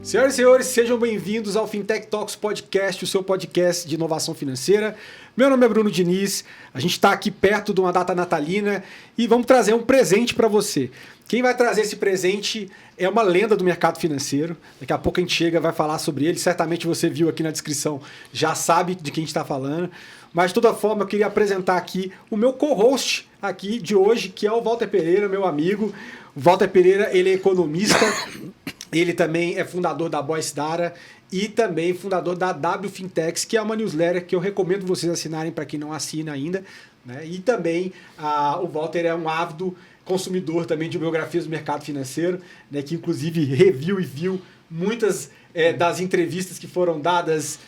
Senhoras e senhores, sejam bem-vindos ao Fintech Talks Podcast, o seu podcast de inovação financeira. Meu nome é Bruno Diniz, a gente está aqui perto de uma data natalina e vamos trazer um presente para você. Quem vai trazer esse presente é uma lenda do mercado financeiro. Daqui a pouco a gente chega e vai falar sobre ele. Certamente você viu aqui na descrição, já sabe de quem a gente está falando. Mas, de toda forma, eu queria apresentar aqui o meu co-host aqui de hoje, que é o Walter Pereira, meu amigo. O Walter Pereira, ele é economista, ele também é fundador da Boyce Data e também fundador da W Fintechs, que é uma newsletter que eu recomendo vocês assinarem para quem não assina ainda, né? E também o Walter é um ávido consumidor também de biografias do mercado financeiro, né? Que inclusive reviu e viu muitas das entrevistas que foram dadas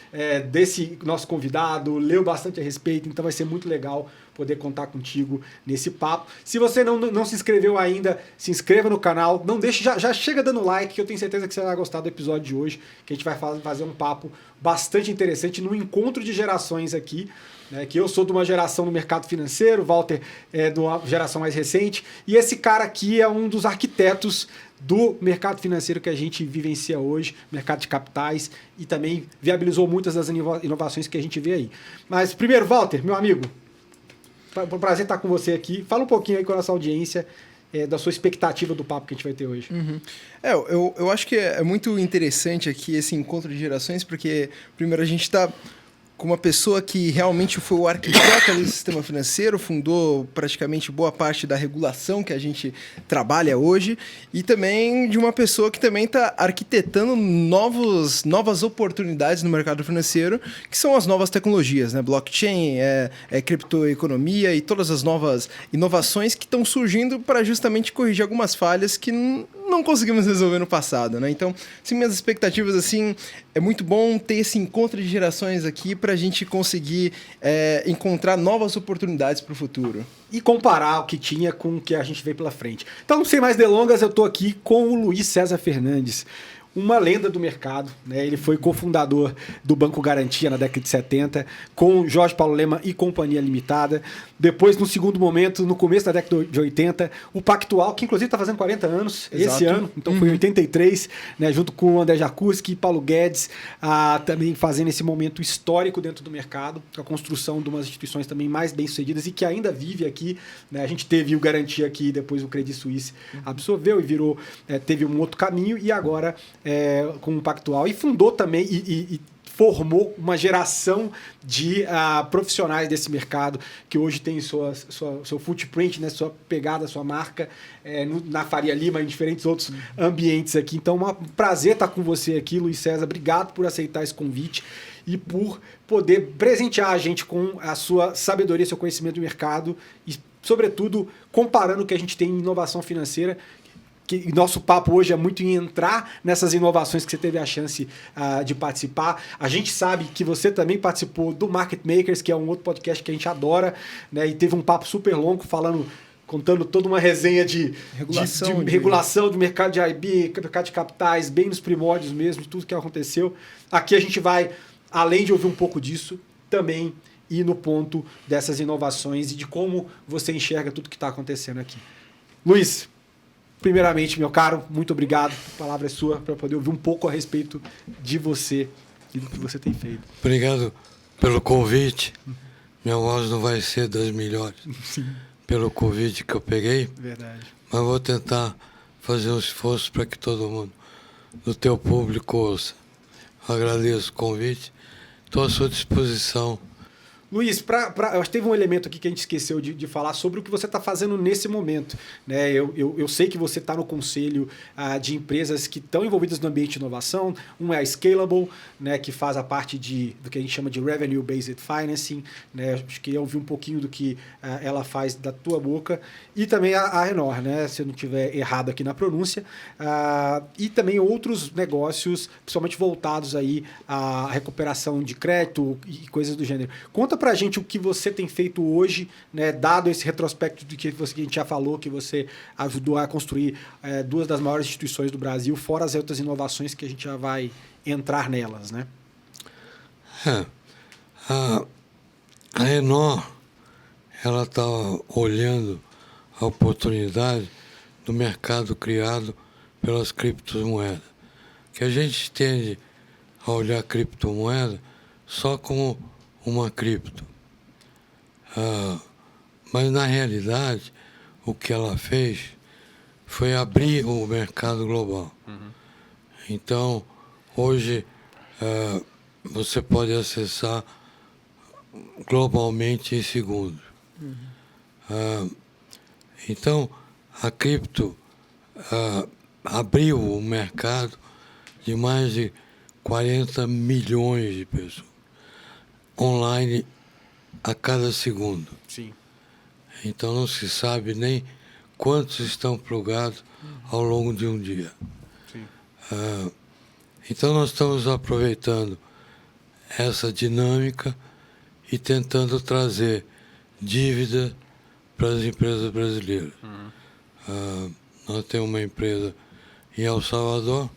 desse nosso convidado, leu bastante a respeito, então vai ser muito legal poder contar contigo nesse papo. Se você não se inscreveu ainda, se inscreva no canal, não deixe, já chega dando like, que eu tenho certeza que você vai gostar do episódio de hoje, que a gente vai fazer um papo bastante interessante no encontro de gerações aqui, né, que eu sou de uma geração no mercado financeiro, o Walter é de uma geração mais recente, e esse cara aqui é um dos arquitetos do mercado financeiro que a gente vivencia hoje, mercado de capitais, e também viabilizou muitas das inovações que a gente vê aí. Mas primeiro, Walter, meu amigo, é um prazer estar com você aqui. Fala um pouquinho aí com a nossa audiência da sua expectativa do papo que a gente vai ter hoje. Uhum. Eu acho que é muito interessante aqui esse encontro de gerações, porque primeiro a gente está com uma pessoa que realmente foi o arquiteto do sistema financeiro, fundou praticamente boa parte da regulação que a gente trabalha hoje, e também de uma pessoa que também está arquitetando novas oportunidades no mercado financeiro, que são as novas tecnologias, né? Blockchain, criptoeconomia e todas as novas inovações que estão surgindo para justamente corrigir algumas falhas que não conseguimos resolver no passado, né? Então, assim, minhas expectativas, assim, é muito bom ter esse encontro de gerações aqui para a gente conseguir encontrar novas oportunidades para o futuro. E comparar o que tinha com o que a gente vê pela frente. Então, sem mais delongas, eu estou aqui com o Luiz César Fernandes, uma lenda do mercado, né? Ele foi cofundador do Banco Garantia na década de 70, com Jorge Paulo Lemann e Companhia Limitada. Depois, no segundo momento, no começo da década de 80, o Pactual, que inclusive está fazendo 40 anos. Exato. Esse ano, então foi em 83, né? Junto com o André Jacuzzi e Paulo Guedes, também fazendo esse momento histórico dentro do mercado, a construção de umas instituições também mais bem-sucedidas e que ainda vive aqui, né? A gente teve o Garantia aqui, depois o Credit Suisse absorveu e virou, teve um outro caminho, e agora com o Pactual, e fundou também e formou uma geração de profissionais desse mercado que hoje tem seu footprint, né, sua pegada, sua marca na Faria Lima, em diferentes outros ambientes aqui. Então, um prazer estar com você aqui, Luiz César. Obrigado por aceitar esse convite e por poder presentear a gente com a sua sabedoria, seu conhecimento do mercado e, sobretudo, comparando o que a gente tem em inovação financeira. Que nosso papo hoje é muito em entrar nessas inovações que você teve a chance de participar. A gente sabe que você também participou do Market Makers, que é um outro podcast que a gente adora, né? E teve um papo super longo contando toda uma resenha de regulação do mercado de IB, mercado de capitais, bem nos primórdios mesmo, de tudo que aconteceu. Aqui a gente vai, além de ouvir um pouco disso, também ir no ponto dessas inovações e de como você enxerga tudo que está acontecendo aqui. Luiz, primeiramente, meu caro, muito obrigado. A palavra é sua para poder ouvir um pouco a respeito de você e do que você tem feito. Obrigado pelo convite. Minha voz não vai ser das melhores. Sim. Pelo convite que eu peguei. Verdade. Mas vou tentar fazer um esforço para que todo mundo do teu público ouça. Agradeço o convite. Estou à sua disposição. Luiz, eu acho que teve um elemento aqui que a gente esqueceu de falar sobre o que você está fazendo nesse momento, né? Eu sei que você está no conselho de empresas que estão envolvidas no ambiente de inovação. Um é a Scalable, né, que faz a parte do que a gente chama de Revenue Based Financing, né? Acho que eu ouvi um pouquinho do que ela faz da tua boca. E também a Renor, né, se eu não estiver errado aqui na pronúncia. E também outros negócios, principalmente voltados aí à recuperação de crédito e coisas do gênero. Conta pra gente o que você tem feito hoje, né, dado esse retrospecto do que a gente já falou, que você ajudou a construir duas das maiores instituições do Brasil, fora as outras inovações que a gente já vai entrar nelas, né? A Renor, ela está olhando a oportunidade do mercado criado pelas criptomoedas. que a gente tende a olhar a criptomoeda só como uma cripto. Mas, na realidade, o que ela fez foi abrir o mercado global. Então, hoje, você pode acessar globalmente em segundos. Então, a cripto abriu o mercado de mais de 40 milhões de pessoas online a cada segundo. Sim. Então não se sabe nem quantos estão plugados ao longo de um dia. Sim. Então nós estamos aproveitando essa dinâmica e tentando trazer dívida para as empresas brasileiras. Nós temos uma empresa em El Salvador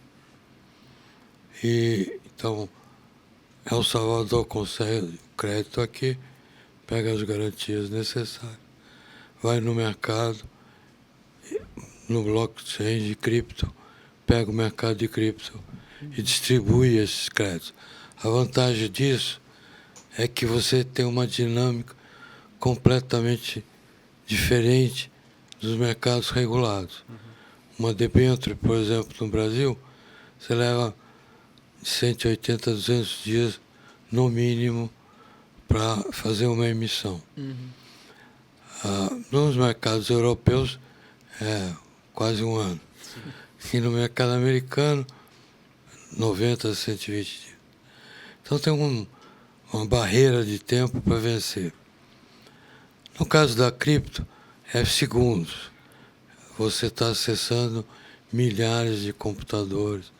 e então El Salvador consegue crédito aqui, pega as garantias necessárias, vai no mercado, no blockchain de cripto, pega o mercado de cripto e distribui esses créditos. A vantagem disso é que você tem uma dinâmica completamente diferente dos mercados regulados. Uma debênture, por exemplo, no Brasil, você leva 180 a 200 dias, no mínimo, para fazer uma emissão. Nos mercados europeus, é quase um ano. E no mercado americano, 90 a 120 dias. Então tem uma barreira de tempo para vencer. No caso da cripto, é segundos. Você está acessando milhares de computadores,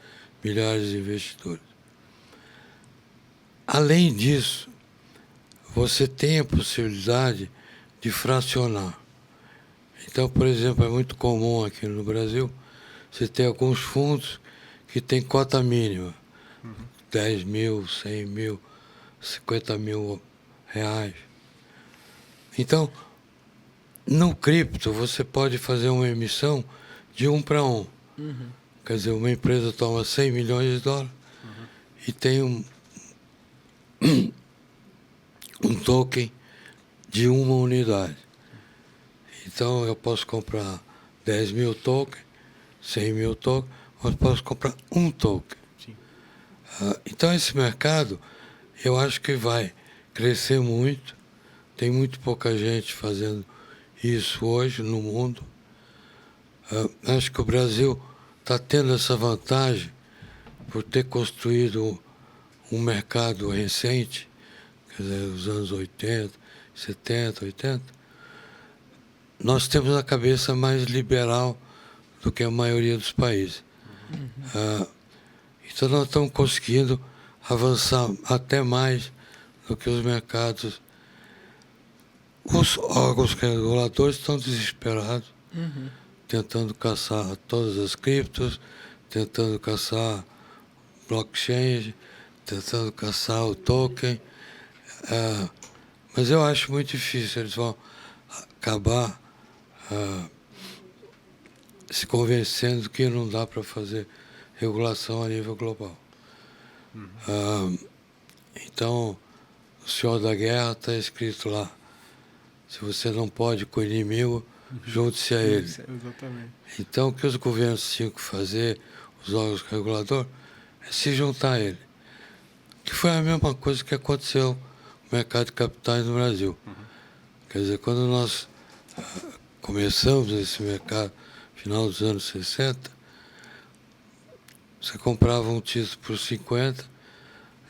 milhares de investidores. Além disso, você tem a possibilidade de fracionar. Então, por exemplo, é muito comum aqui no Brasil, você ter alguns fundos que têm cota mínima, 10 mil, 100 mil, 50 mil reais. Então, no cripto, você pode fazer uma emissão de 1 para 1. Quer dizer, uma empresa toma 100 milhões de dólares e tem um token de uma unidade. Então, eu posso comprar 10 mil tokens, 100 mil tokens, mas posso comprar um token. Então, esse mercado, eu acho que vai crescer muito. Tem muito pouca gente fazendo isso hoje no mundo. Acho que o Brasil está tendo essa vantagem por ter construído um mercado recente, quer dizer, os anos 80, 70, 80. Nós temos a cabeça mais liberal do que a maioria dos países. Então nós estamos conseguindo avançar até mais do que os mercados. Os órgãos reguladores estão desesperados, tentando caçar todas as criptos, tentando caçar blockchain, tentando caçar o token. Mas eu acho muito difícil, eles vão acabar se convencendo que não dá para fazer regulação a nível global. Então, o Senhor da Guerra está escrito lá, se você não pode com o inimigo, junte-se a ele. Exatamente. Então, o que os governos tinham que fazer, os órgãos reguladores, é se juntar a ele. Que foi a mesma coisa que aconteceu no mercado de capitais no Brasil. Quer dizer, quando nós começamos esse mercado, final dos anos 60, você comprava um título por 50,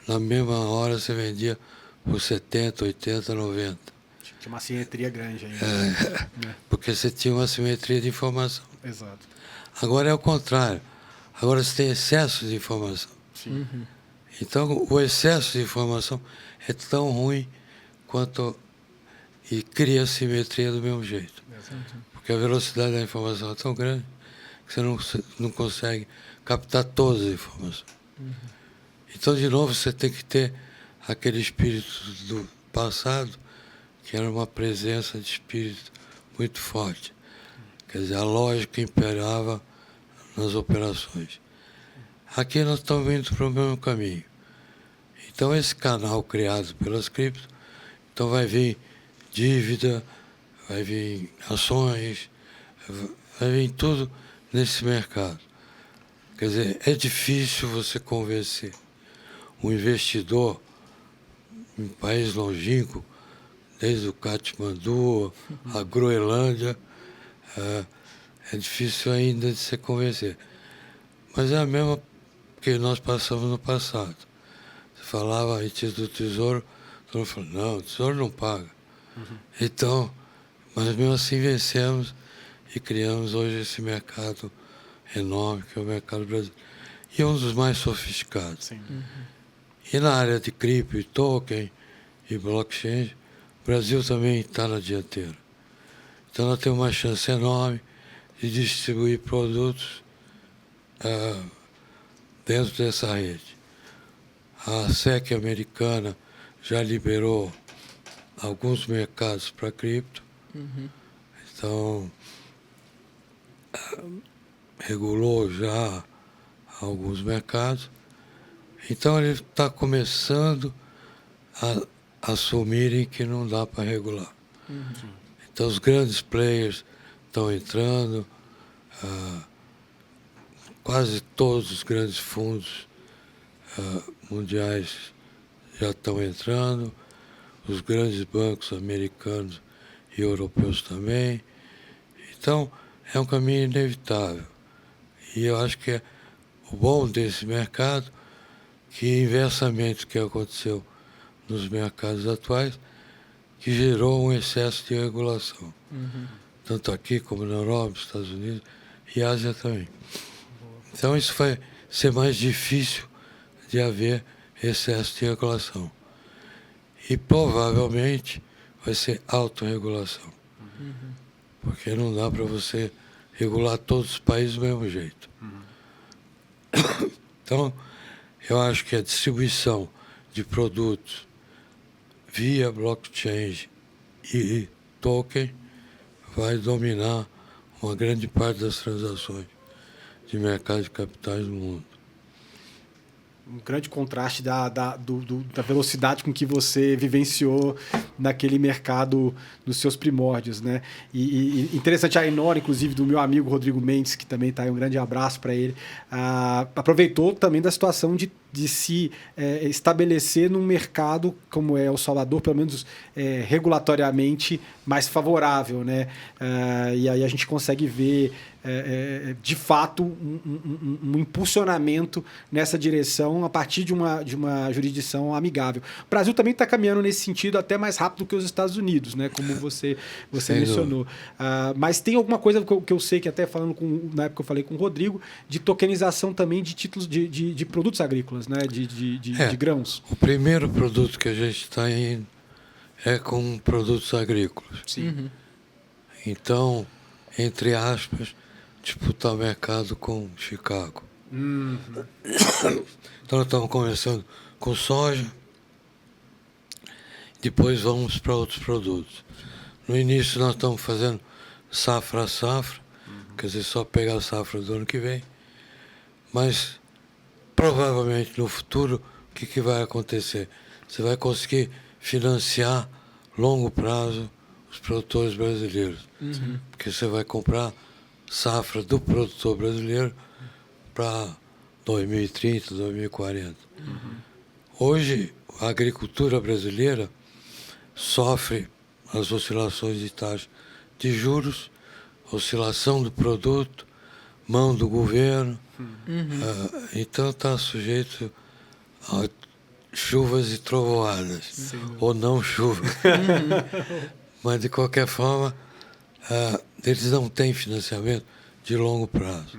na mesma hora você vendia por 70, 80, 90. Tinha uma simetria grande ainda. Porque você tinha uma simetria de informação. Exato. Agora é o contrário. Agora você tem excesso de informação. Sim. Então, o excesso de informação é tão ruim quanto... E cria a simetria do mesmo jeito. Exato. Porque a velocidade da informação é tão grande que você não consegue captar todas as informações. Então, de novo, você tem que ter aquele espírito do passado, que era uma presença de espírito muito forte. Quer dizer, a lógica imperava nas operações. aqui nós estamos indo para o mesmo caminho. Então, esse canal criado pelas criptos, então vai vir dívida, vai vir ações, vai vir tudo nesse mercado. Quer dizer, é difícil você convencer um investidor em país longínquo, desde o Katmandu, a Groenlândia, é difícil ainda de se convencer. Mas é a mesma que nós passamos no passado. Você falava em título do Tesouro, todo mundo falou, não, o Tesouro não paga. Então, mas mesmo assim vencemos e criamos hoje esse mercado enorme, que é o mercado brasileiro. E é um dos mais sofisticados. Sim. E na área de cripto e token e blockchain, o Brasil também está na dianteira. Então nós temos uma chance enorme de distribuir produtos dentro dessa rede. A SEC americana já liberou alguns mercados para cripto. Então, regulou já alguns mercados. Então, ele está começando a assumirem que não dá para regular. Então, os grandes players estão entrando, quase todos os grandes fundos mundiais já estão entrando, os grandes bancos americanos e europeus também. Então, é um caminho inevitável. E eu acho que é o bom desse mercado, que inversamente o que aconteceu nos mercados atuais, que gerou um excesso de regulação. Tanto aqui como na Europa, Estados Unidos e Ásia também. Então isso vai ser mais difícil de haver excesso de regulação. E provavelmente vai ser autorregulação. Porque não dá para você regular todos os países do mesmo jeito. Então, eu acho que a distribuição de produtos via blockchain e token vai dominar uma grande parte das transações de mercado de capitais no mundo. Um grande contraste da velocidade com que você vivenciou naquele mercado nos seus primórdios, né? E interessante, a Enora, inclusive, do meu amigo Rodrigo Mendes, que também está aí, um grande abraço para ele, aproveitou também da situação de se estabelecer num mercado como é o Salvador, pelo menos regulatoriamente mais favorável, né? E aí a gente consegue ver de fato um impulsionamento nessa direção a partir de uma jurisdição amigável. O Brasil também está caminhando nesse sentido até mais rápido que os Estados Unidos, né? Como você mencionou. Mas tem alguma coisa que eu sei que até falando na época eu falei com o Rodrigo, de tokenização também de títulos de produtos agrícolas, né? De grãos. O primeiro produto que a gente está indo é com produtos agrícolas. Sim. Então, entre aspas, disputar o mercado com Chicago. Então, nós estamos começando com soja, depois vamos para outros produtos. No início, nós estamos fazendo safra a safra, quer dizer, só pegar a safra do ano que vem, mas provavelmente no futuro, o que vai acontecer? Você vai conseguir financiar longo prazo os produtores brasileiros, porque você vai comprar safra do produtor brasileiro para 2030, 2040. Hoje, a agricultura brasileira sofre as oscilações de taxa de juros, oscilação do produto, mão do governo. Então está sujeito a chuvas e trovoadas, ou não chuva. Mas, de qualquer forma, eles não têm financiamento de longo prazo.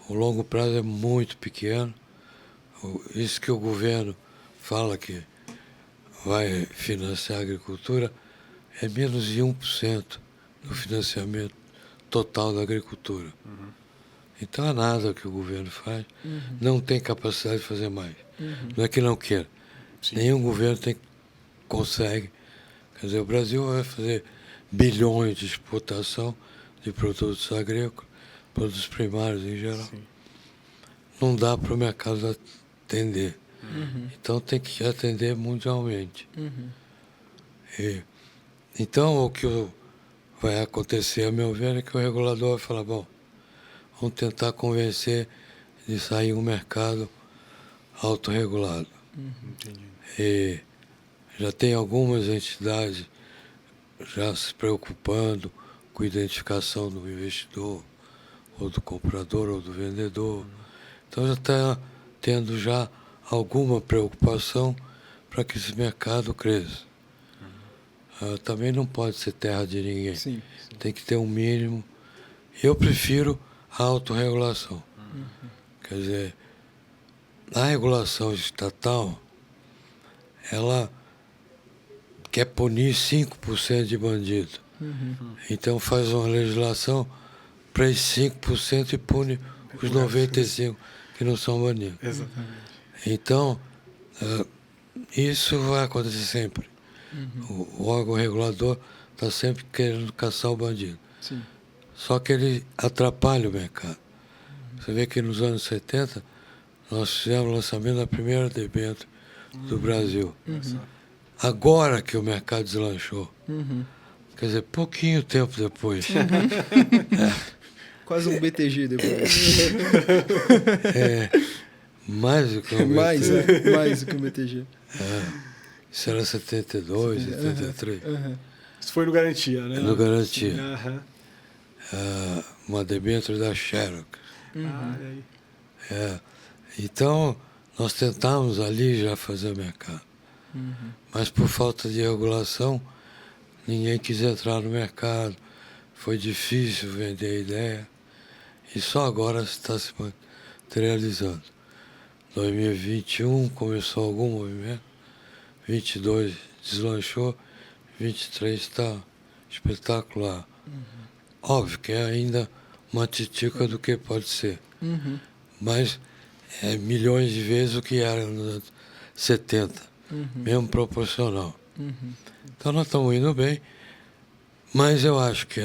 O longo prazo é muito pequeno. Isso que o governo fala que vai financiar a agricultura é menos de 1% do financiamento total da agricultura. Então é nada que o governo faz, não tem capacidade de fazer mais. Não é que não queira. Nenhum governo consegue. Quer dizer, o Brasil vai fazer bilhões de exportação de produtos agrícolas, produtos primários em geral. não dá para o mercado atender. Então tem que atender mundialmente. Então o que vai acontecer, a meu ver, é que o regulador vai falar, bom, vamos tentar convencer de sair um mercado autorregulado. E já tem algumas entidades já se preocupando com a identificação do investidor, ou do comprador, ou do vendedor. Então já está tendo já alguma preocupação para que esse mercado cresça. Também não pode ser terra de ninguém. Sim. Tem que ter um mínimo. Eu prefiro a autorregulação. Quer dizer, a regulação estatal, ela quer punir 5% de bandido. Então faz uma legislação para esses 5% e pune os 95% que não são bandidos. Exatamente. Então, isso vai acontecer sempre. O órgão regulador está sempre querendo caçar o bandido. Sim. Só que ele atrapalha o mercado. Você vê que nos anos 70, nós fizemos o lançamento da primeira debênture do Brasil. Agora que o mercado deslanchou. Quer dizer, pouquinho tempo depois. Quase um BTG depois. Mais do que o mais do que um BTG. Isso era 72, 73. Isso foi no Garantia, né? No Garantia. Aham. Uma debênture da Xerox. Olha aí. Então, nós tentamos ali já fazer mercado. Mas por falta de regulação, ninguém quis entrar no mercado. Foi difícil vender a ideia. E só agora está se materializando. 2021 começou algum movimento. 22 deslanchou. 23 está espetacular. Óbvio que é ainda uma titica do que pode ser. Mas é milhões de vezes o que era nos anos 70. Mesmo proporcional. Então nós estamos indo bem. Mas eu acho que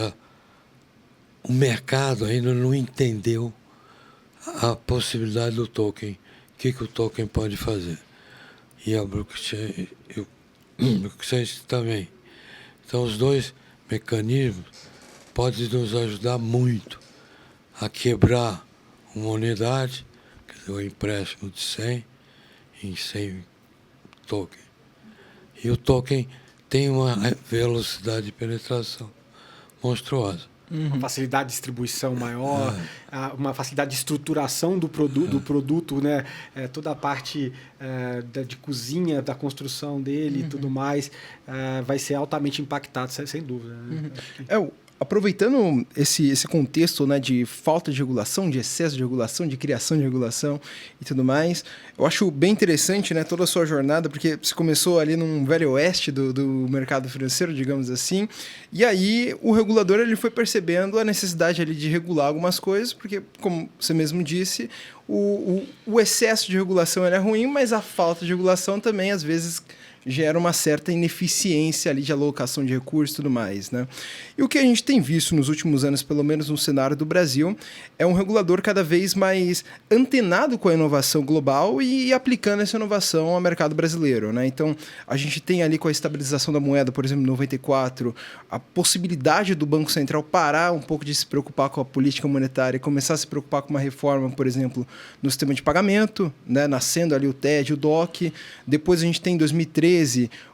o mercado ainda não entendeu a possibilidade do token. O que o token pode fazer. E a blockchain, blockchain também. Então os dois mecanismos podem nos ajudar muito a quebrar uma unidade, quer dizer, o empréstimo de 100 em 100 token. E o token tem uma velocidade de penetração monstruosa. Uma facilidade de distribuição maior, uma facilidade de estruturação do produto, né? Toda a parte de cozinha, da construção dele e tudo mais, vai ser altamente impactado, sem dúvida. Né? Aproveitando esse contexto, né, de falta de regulação, de excesso de regulação, de criação de regulação e tudo mais, eu acho bem interessante, né, toda a sua jornada, porque você começou ali num velho oeste do mercado financeiro, digamos assim, e aí o regulador ele foi percebendo a necessidade ali de regular algumas coisas, porque, como você mesmo disse, o excesso de regulação é ruim, mas a falta de regulação também, às vezes, gera uma certa ineficiência ali de alocação de recursos e tudo mais, né? E o que a gente tem visto nos últimos anos, pelo menos no cenário do Brasil, é um regulador cada vez mais antenado com a inovação global e aplicando essa inovação ao mercado brasileiro, né? Então, a gente tem ali com a estabilização da moeda, por exemplo, em 94, a possibilidade do Banco Central parar um pouco de se preocupar com a política monetária e começar a se preocupar com uma reforma, por exemplo, no sistema de pagamento, né? Nascendo ali o TED, o DOC. Depois a gente tem em 2013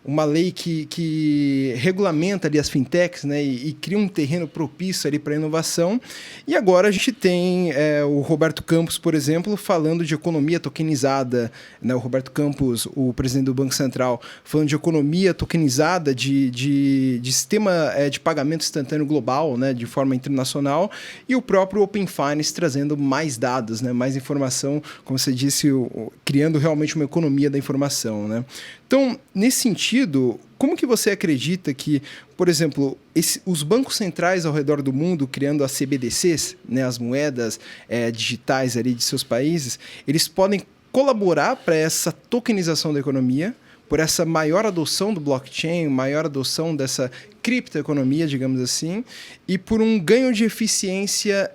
uma lei que regulamenta ali as fintechs, né, e cria um terreno propício ali para a inovação. E agora a gente tem o Roberto Campos, por exemplo, falando de economia tokenizada, né, o Roberto Campos, o presidente do Banco Central, falando de economia tokenizada, de sistema de pagamento instantâneo global, né, de forma internacional, e o próprio Open Finance trazendo mais dados, né, mais informação, como você disse, criando realmente uma economia da informação, né? Então, nesse sentido, como que você acredita que, por exemplo, os bancos centrais ao redor do mundo, criando as CBDCs, né, as moedas digitais ali de seus países, eles podem colaborar para essa tokenização da economia, por essa maior adoção do blockchain, maior adoção dessa criptoeconomia, digamos assim, e por um ganho de eficiência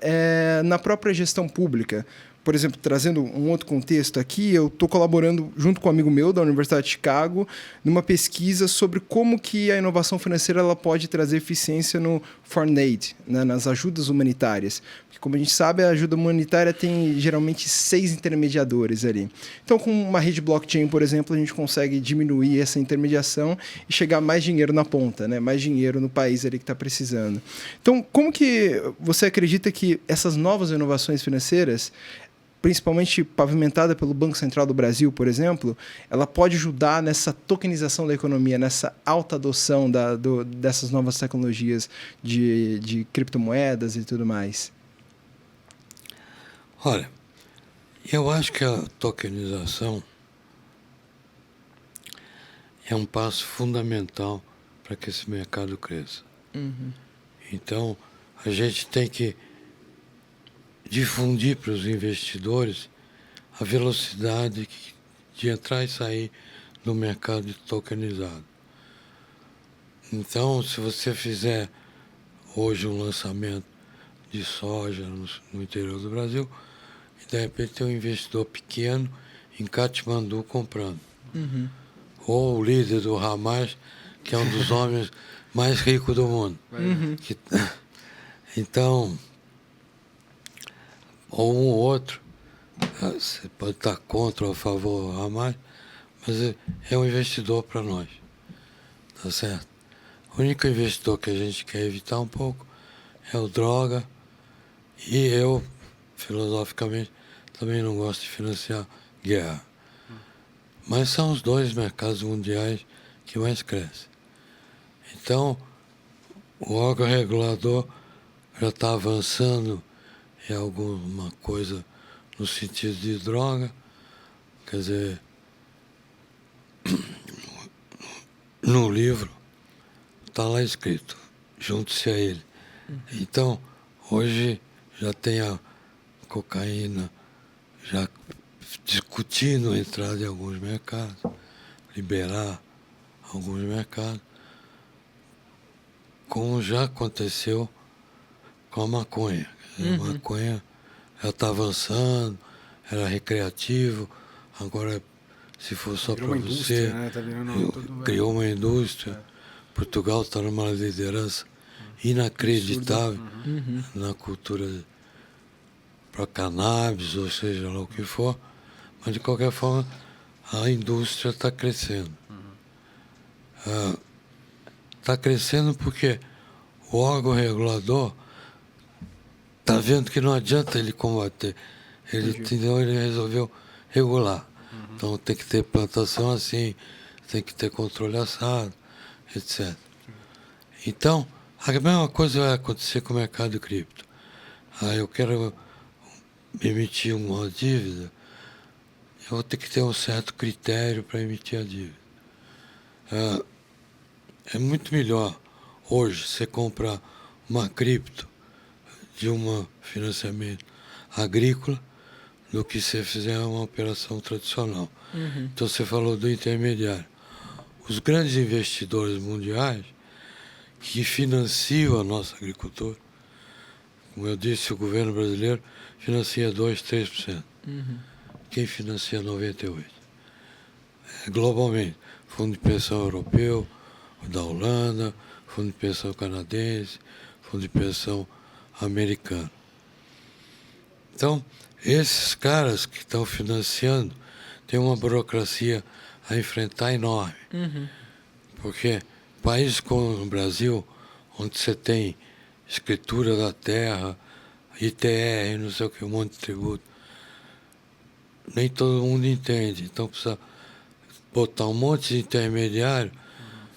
na própria gestão pública? por exemplo, trazendo um outro contexto aqui, eu estou colaborando junto com um amigo meu da Universidade de Chicago numa pesquisa sobre como que a inovação financeira ela pode trazer eficiência no Foreign Aid, né, nas ajudas humanitárias. Porque, como a gente sabe, a ajuda humanitária tem geralmente 6 intermediadores ali. Então, com uma rede blockchain, por exemplo, a gente consegue diminuir essa intermediação e chegar mais dinheiro na ponta, né, mais dinheiro no país ali que está precisando. Então, como que você acredita que essas novas inovações financeiras, principalmente pavimentada pelo Banco Central do Brasil, por exemplo, ela pode ajudar nessa tokenização da economia, nessa alta adoção dessas novas tecnologias de criptomoedas e tudo mais? Olha, eu acho que a tokenização é um passo fundamental para que esse mercado cresça. Então, a gente tem que difundir para os investidores a velocidade de entrar e sair do mercado tokenizado. Então, se você fizer hoje um lançamento de soja no interior do Brasil, e de repente tem um investidor pequeno em Katmandu comprando. Ou o líder do Hamas, que é um dos homens mais ricos do mundo. Então, ou um ou outro, você pode estar contra ou a favor do Hamas, mas é um investidor para nós, tá certo? O único investidor que a gente quer evitar um pouco é o droga, e eu, filosoficamente, também não gosto de financiar guerra. Mas são os 2 mercados mundiais que mais crescem. Então, o órgão regulador já está avançando em alguma coisa no sentido de droga, quer dizer, no livro está lá escrito, junte-se a ele. Então, hoje já tem a cocaína já discutindo a entrada em alguns mercados, liberar alguns mercados, como já aconteceu com a maconha. A maconha já está avançando, era recreativo, agora, se for só para você, né? Tá virando criou uma indústria. Portugal está numa liderança inacreditável na cultura para cannabis, ou seja lá o que for, mas de qualquer forma a indústria está crescendo. Está crescendo porque o órgão regulador está vendo que não adianta ele combater. Então ele resolveu regular. Então tem que ter plantação assim, tem que ter controle assado, etc. Então, a mesma coisa vai acontecer com o mercado de cripto. Eu quero emitir uma dívida, eu vou ter que ter um certo critério para emitir a dívida. É muito melhor hoje você comprar uma cripto de um financiamento agrícola do que você fizer uma operação tradicional. Então você falou do intermediário. Os grandes investidores mundiais que financiam a nossa agricultura, como eu disse, o governo brasileiro financia 2%, 3%. Quem financia 98%? Globalmente, Fundo de Pensão Europeu, o da Holanda, Fundo de Pensão Canadense, Fundo de Pensão Americano. Então, esses caras que estão financiando têm uma burocracia a enfrentar enorme. Porque países como o Brasil, onde você tem escritura da terra, ITR, não sei o que, um monte de tributo, nem todo mundo entende. Então precisa botar um monte de intermediário,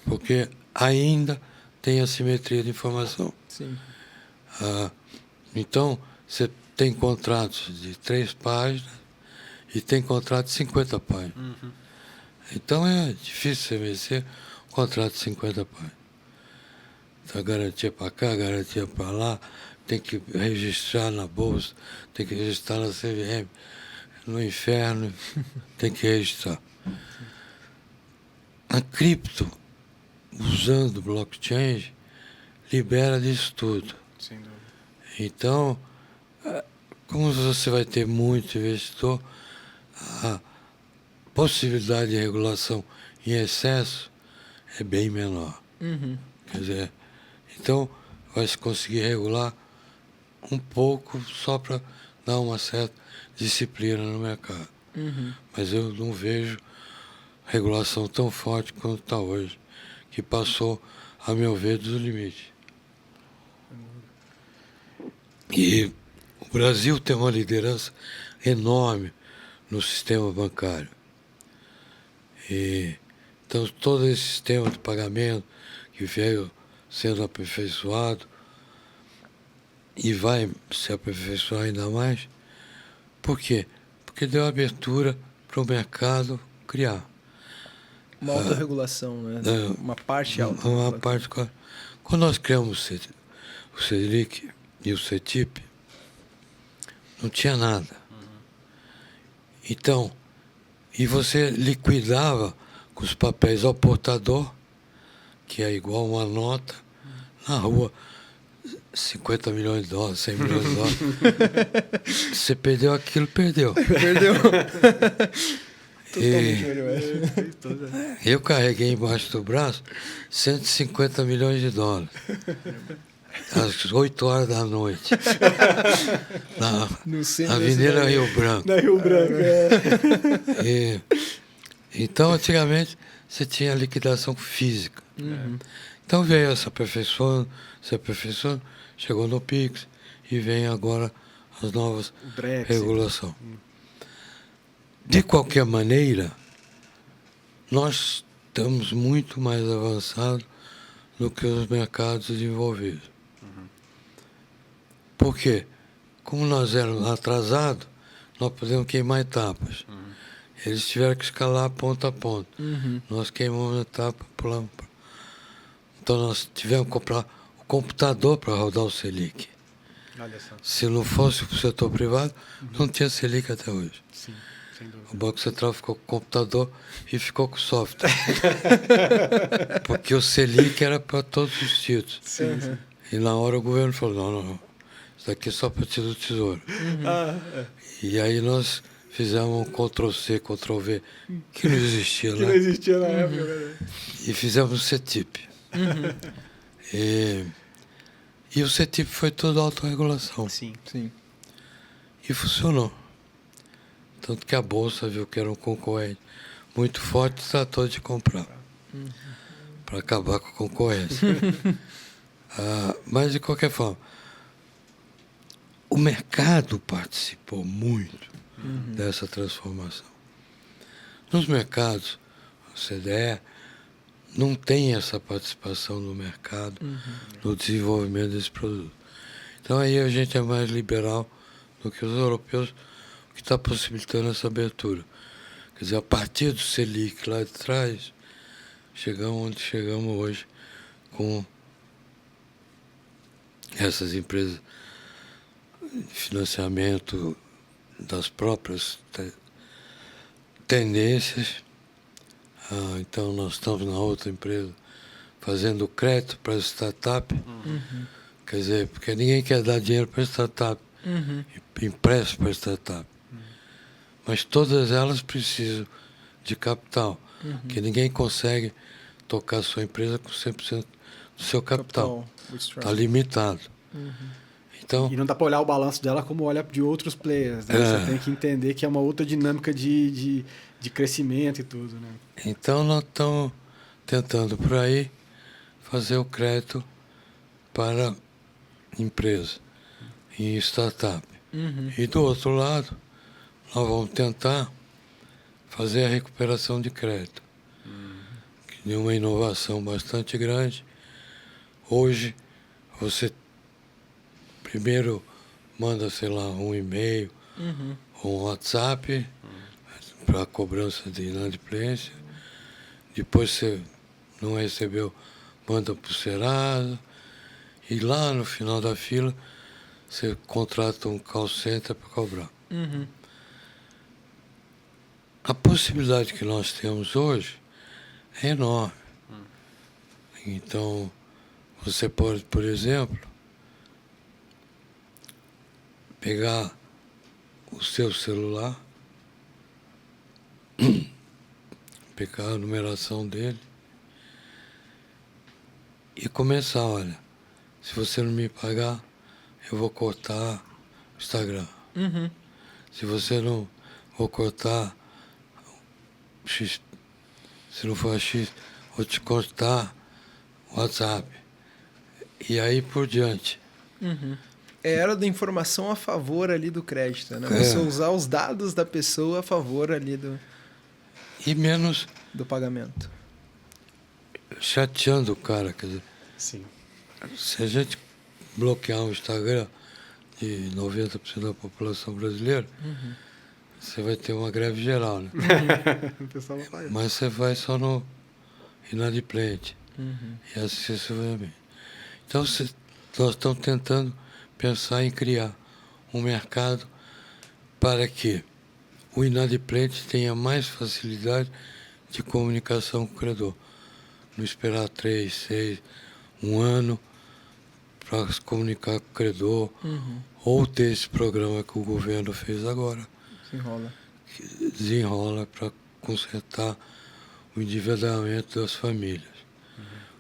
porque ainda tem assimetria de informação. Então, você tem contratos de 3 páginas e tem contrato de 50 páginas. Então é difícil você vencer um contrato de 50 páginas. Então, garantia para cá, garantia para lá, tem que registrar na Bolsa, tem que registrar na CVM, no inferno, tem que registrar. A cripto, usando blockchain, libera disso tudo. Sem dúvida. Então, como você vai ter muito investidor, a possibilidade de regulação em excesso é bem menor. Quer dizer, então vai se conseguir regular um pouco só para dar uma certa disciplina no mercado. Mas eu não vejo regulação tão forte quanto está hoje, que passou, a meu ver, dos limites. E o Brasil tem uma liderança enorme no sistema bancário. Então, todo esse sistema de pagamento que veio sendo aperfeiçoado e vai se aperfeiçoar ainda mais. Por quê? Porque deu abertura para o mercado criar. Uma autorregulação, né? Uma parte alta. Uma parte. Quando nós criamos o Selic e o CETIP, não tinha nada. Então, e você liquidava com os papéis ao portador, que é igual uma nota, na rua, 50 milhões de dólares, 100 milhões de dólares. Você perdeu aquilo, perdeu. Perdeu. Totalmente Eu carreguei embaixo do braço 150 milhões de dólares. Às 8 horas da noite. Na Avenida Rio Branco. Na Rio Branco, Então, antigamente, você tinha liquidação física. Então veio se aperfeiçoando, chegou no Pix e vem agora as novas regulações. De qualquer maneira, nós estamos muito mais avançados do que os mercados desenvolvidos. Por quê? Como nós éramos atrasados, nós podemos queimar etapas. Eles tiveram que escalar ponta a ponta. Nós queimamos a etapa, pulamos. Então nós tivemos que comprar o computador para rodar o Selic. Olha só. Se não fosse para o setor privado, não tinha Selic até hoje. Sim, sem dúvida. O Banco Central ficou com o computador e ficou com o software. Porque o Selic era para todos os títulos. Sim. E na hora o governo falou, não, isso daqui é só para título do Tesouro. E aí nós fizemos um Ctrl-C, Ctrl-V, que não existia lá. Que não existia na época, né? E fizemos o CETIP. E o CETIP foi tudo autorregulação. Sim. E funcionou. Tanto que a Bolsa viu que era um concorrente muito forte e tratou de comprar. Para acabar com a concorrência. Mas, de qualquer forma, o mercado participou muito dessa transformação. Nos mercados, o CDE não tem essa participação no mercado, no desenvolvimento desse produto. Então aí a gente é mais liberal do que os europeus, o que está possibilitando essa abertura. Quer dizer, a partir do Selic lá de trás, chegamos onde chegamos hoje com essas empresas de financiamento das próprias tendências. Então nós estamos na outra empresa fazendo crédito para startup. Quer dizer, porque ninguém quer dar dinheiro para startup, empréstimo para startup. Mas todas elas precisam de capital, que ninguém consegue tocar a sua empresa com 100% do seu capital. Está limitado. Então, E não dá para olhar o balanço dela como olha de outros players. Né? Você tem que entender que é uma outra dinâmica de crescimento e tudo. Né? Então nós estamos tentando por aí fazer o crédito para empresa e startup. E do outro lado, nós vamos tentar fazer a recuperação de crédito. Que é uma inovação bastante grande. Hoje, você primeiro manda, sei lá, um e-mail ou um WhatsApp para a cobrança de inadimplência. Depois você não recebeu, manda para o Serasa. E lá no final da fila, você contrata um call center para cobrar. A possibilidade que nós temos hoje é enorme. Então, você pode, por exemplo, pegar o seu celular, pegar a numeração dele e começar, olha, se você não me pagar, eu vou cortar o Instagram. Se você não, vou cortar X, se não for X, vou te cortar o WhatsApp. E aí por diante. É era da informação a favor ali do crédito, né? Você usar os dados da pessoa a favor ali E menos do pagamento. chateando o cara, quer dizer, Sim. se a gente bloquear o Instagram de 90% da população brasileira, você vai ter uma greve geral, né? O pessoal não faz. Mas você vai só no inadimplente. E assim sucessivamente. Então, nós estamos tentando pensar em criar um mercado para que o inadimplente tenha mais facilidade de comunicação com o credor. Não esperar 3, 6, 1 ano para se comunicar com o credor, ou ter esse programa que o governo fez agora, Se enrola. que desenrola para consertar o endividamento das famílias.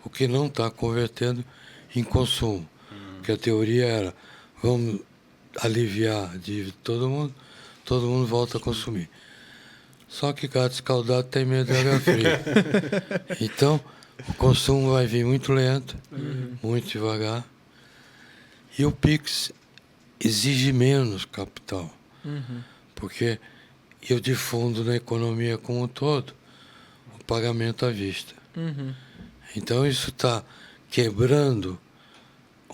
O que não está convertendo em consumo. Porque a teoria era, vamos aliviar a dívida de todo mundo volta a consumir. Só que gato escaldado tem medo de água fria. Então, o consumo vai vir muito lento, muito devagar. E o Pix exige menos capital. Porque eu difundo na economia como um todo o pagamento à vista. Então, isso está quebrando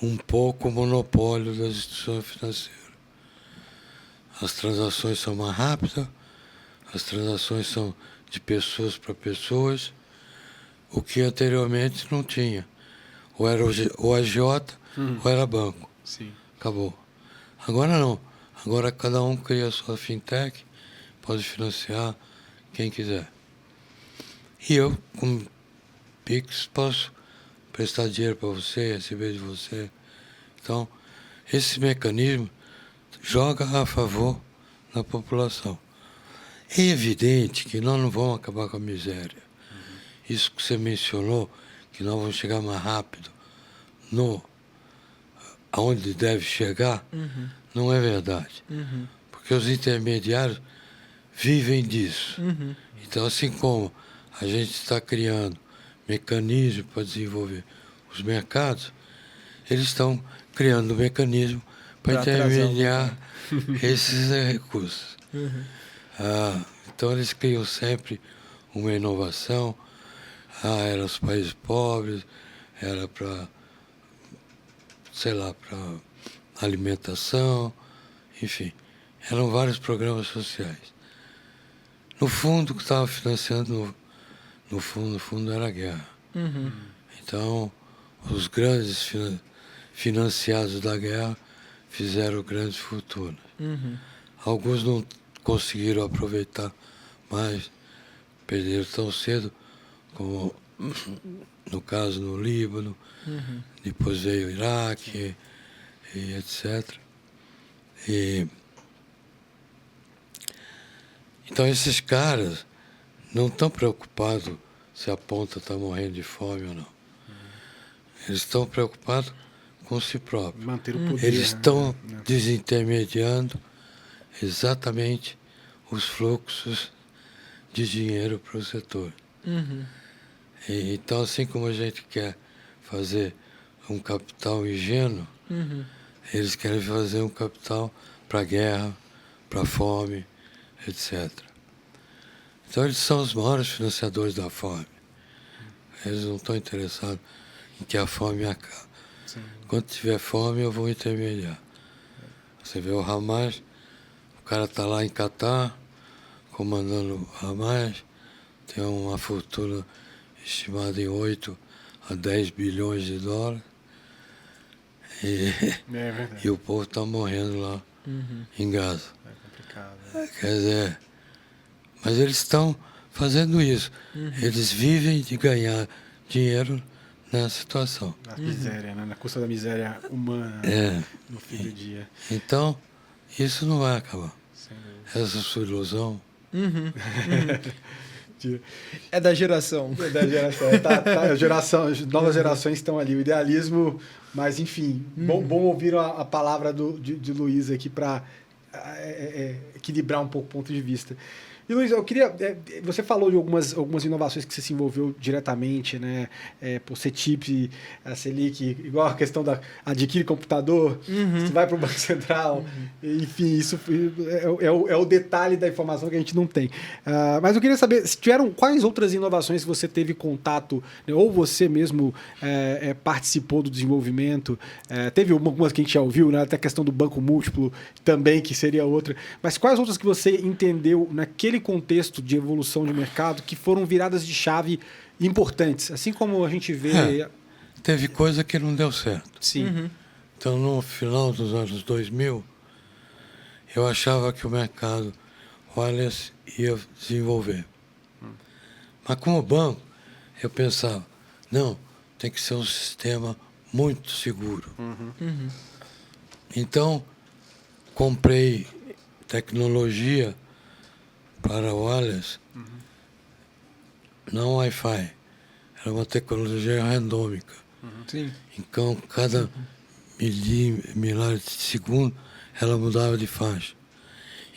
um pouco o monopólio das instituições financeiras. As transações são mais rápidas, as transações são de pessoas para pessoas, o que anteriormente não tinha. Ou era o agiota, ou era banco. Sim. Acabou. Agora não. Agora cada um cria a sua fintech, pode financiar quem quiser. E eu, com Pix, posso prestar dinheiro para você, receber de você. Então, esse mecanismo joga a favor da população. É evidente que nós não vamos acabar com a miséria. Isso que você mencionou, que nós vamos chegar mais rápido aonde deve chegar, não é verdade. Porque os intermediários vivem disso. Então, assim como a gente está criando mecanismos para desenvolver os mercados, eles estão criando um mecanismo para intermediar esses recursos. Então, eles criam sempre uma inovação. Era os países pobres, era para, sei lá, para alimentação, enfim. Eram vários programas sociais. No fundo, o que estava financiando, no fundo, era a guerra. Então, os grandes financiados da guerra fizeram grandes fortunas. Alguns não conseguiram aproveitar mais, perderam tão cedo, como no caso no Líbano, depois veio o Iraque, e etc. Então esses caras não estão preocupados se a ponta está morrendo de fome ou não. Eles estão preocupados com si próprios. Manter o poder. Eles estão desintermediando exatamente os fluxos de dinheiro para o setor. Então, assim como a gente quer fazer um capital ingênuo, eles querem fazer um capital para a guerra, para a fome, etc. Então, eles são os maiores financiadores da fome. Eles não estão interessados em que a fome acabe. Quando tiver fome, eu vou intermediar. Você vê o Hamas, o cara está lá em Catar, comandando o Hamas, tem uma fortuna estimada em 8 a 10 bilhões de dólares. E o povo está morrendo lá em Gaza. É complicado. Né? Quer dizer, mas eles estão fazendo isso. Eles vivem de ganhar dinheiro nessa situação. Na miséria, né? Na custa da miséria humana no fim do dia. Então, isso não vai acabar. Sim. essa sua ilusão. É da geração. É da geração. As novas gerações estão ali. O idealismo, mas enfim, bom ouvir a palavra de Luiz aqui para equilibrar um pouco o ponto de vista. E Luiz, eu queria. Você falou de algumas inovações que você se envolveu diretamente, né? Por CETIP, a Selic, igual a questão da adquire computador, você vai para o Banco Central, enfim, isso é o detalhe da informação que a gente não tem. Mas eu queria saber se tiveram quais outras inovações que você teve contato, né, ou você mesmo participou do desenvolvimento. Teve algumas que a gente já ouviu, né? Até a questão do banco múltiplo também, que seria outra. Mas quais outras que você entendeu naquele contexto de evolução de mercado que foram viradas de chave importantes, assim como a gente vê... Teve coisa que não deu certo. Sim. Então, no final dos anos 2000, eu achava que o mercado wireless ia desenvolver. Mas como banco, eu pensava, não, tem que ser um sistema muito seguro. Então, comprei tecnologia para wireless, não Wi-Fi. Era uma tecnologia randômica. Sim. Então, cada milhar de segundo, ela mudava de faixa.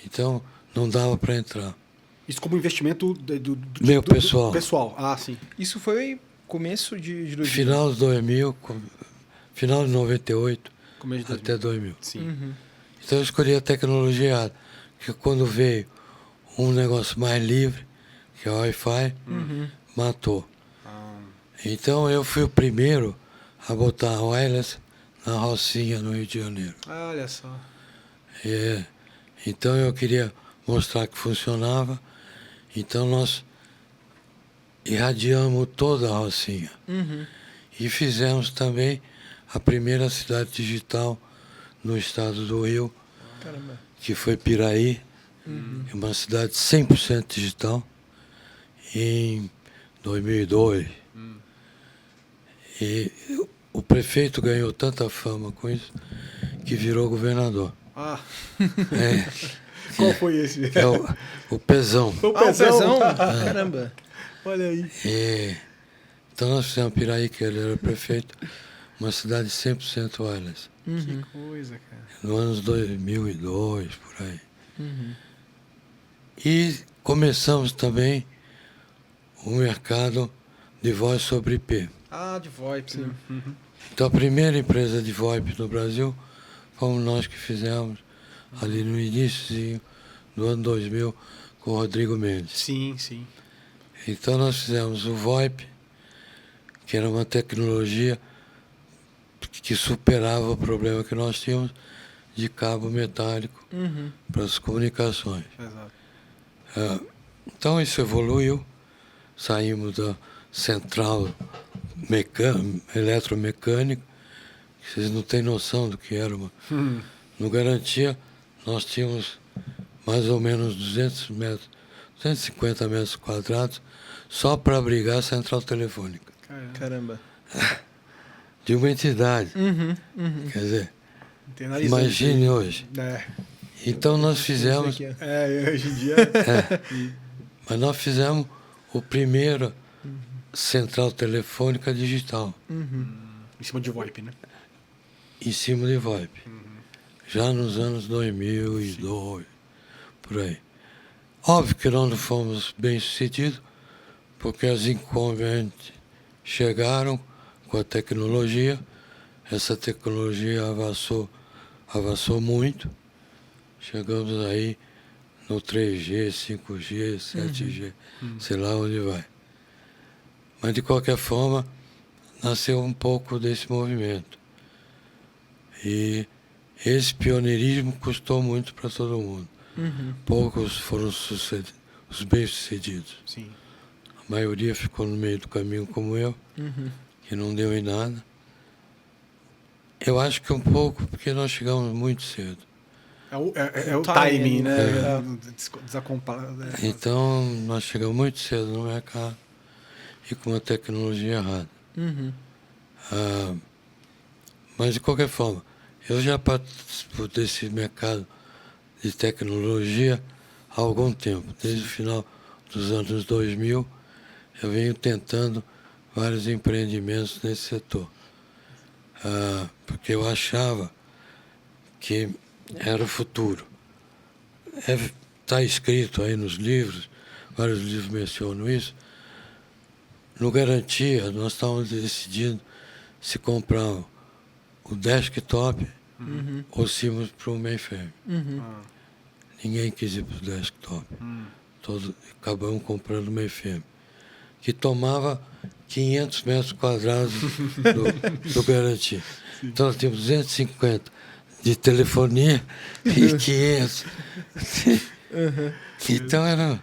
Então, não dava para entrar. Isso como investimento do pessoal. pessoal. Ah, sim. Isso foi começo de 2000. Final de 2000, final de 98 Começo de 2000. até 2000. Sim. Então, eu escolhi a tecnologia errada. Porque quando veio um negócio mais livre, que é o Wi-Fi, matou. Então, eu fui o primeiro a botar wireless na Rocinha, no Rio de Janeiro. Olha só. Então, eu queria mostrar que funcionava. Então, nós irradiamos toda a Rocinha. E fizemos também a primeira cidade digital no estado do Rio, Caramba. que foi Piraí, uma cidade 100% digital, em 2002. E o prefeito ganhou tanta fama com isso que virou governador. Ah, É, qual foi esse? é o Pezão. Foi o O Pezão? Pezão? Caramba. Olha aí. Então nós fizemos Piraí, que ele era prefeito, uma cidade 100% wireless. Que coisa, cara. No anos 2002, por aí. E começamos também o mercado de voz sobre IP. Ah, de VoIP, né? Então a primeira empresa de VoIP no Brasil fomos nós que fizemos ali no início do ano 2000 com o Rodrigo Mendes. Sim, sim. Então nós fizemos o VoIP, que era uma tecnologia que superava o problema que nós tínhamos de cabo metálico para as comunicações. Exato. Então isso evoluiu, saímos da central eletromecânica, que vocês não têm noção do que era. No Garantia, nós tínhamos mais ou menos 250 metros quadrados só para abrigar a central telefônica. Caramba. De uma entidade. Quer dizer, imagine hoje. Então nós fizemos... hoje em dia... Mas nós fizemos o primeiro central telefônica digital. Em cima de VoIP, né? Em cima de VoIP. Já nos anos 2002, por aí. Óbvio que nós não fomos bem-sucedidos, porque as inconvenientes chegaram com a tecnologia. Essa tecnologia avançou muito. Chegamos aí no 3G, 5G, 7G, sei lá onde vai. Mas, de qualquer forma, nasceu um pouco desse movimento. E esse pioneirismo custou muito para todo mundo. Poucos foram os bem-sucedidos. Sim. A maioria ficou no meio do caminho, como eu, que não deu em nada. Eu acho que um pouco porque nós chegamos muito cedo. É o timing, né? Então, nós chegamos muito cedo no mercado e com a tecnologia errada. Mas, de qualquer forma, eu já participo desse mercado de tecnologia há algum tempo. Desde o final dos anos 2000, eu venho tentando vários empreendimentos nesse setor. Porque eu achava que era o futuro. Está escrito aí nos livros, vários livros mencionam isso. No Garantia, nós estávamos decidindo se comprar o desktop ou se íamos para o mainframe. Ninguém quis ir para o desktop. Acabamos comprando o mainframe, que tomava 500 metros quadrados do Garantia. Então, nós tínhamos 250 de telefonia e 500. Então, era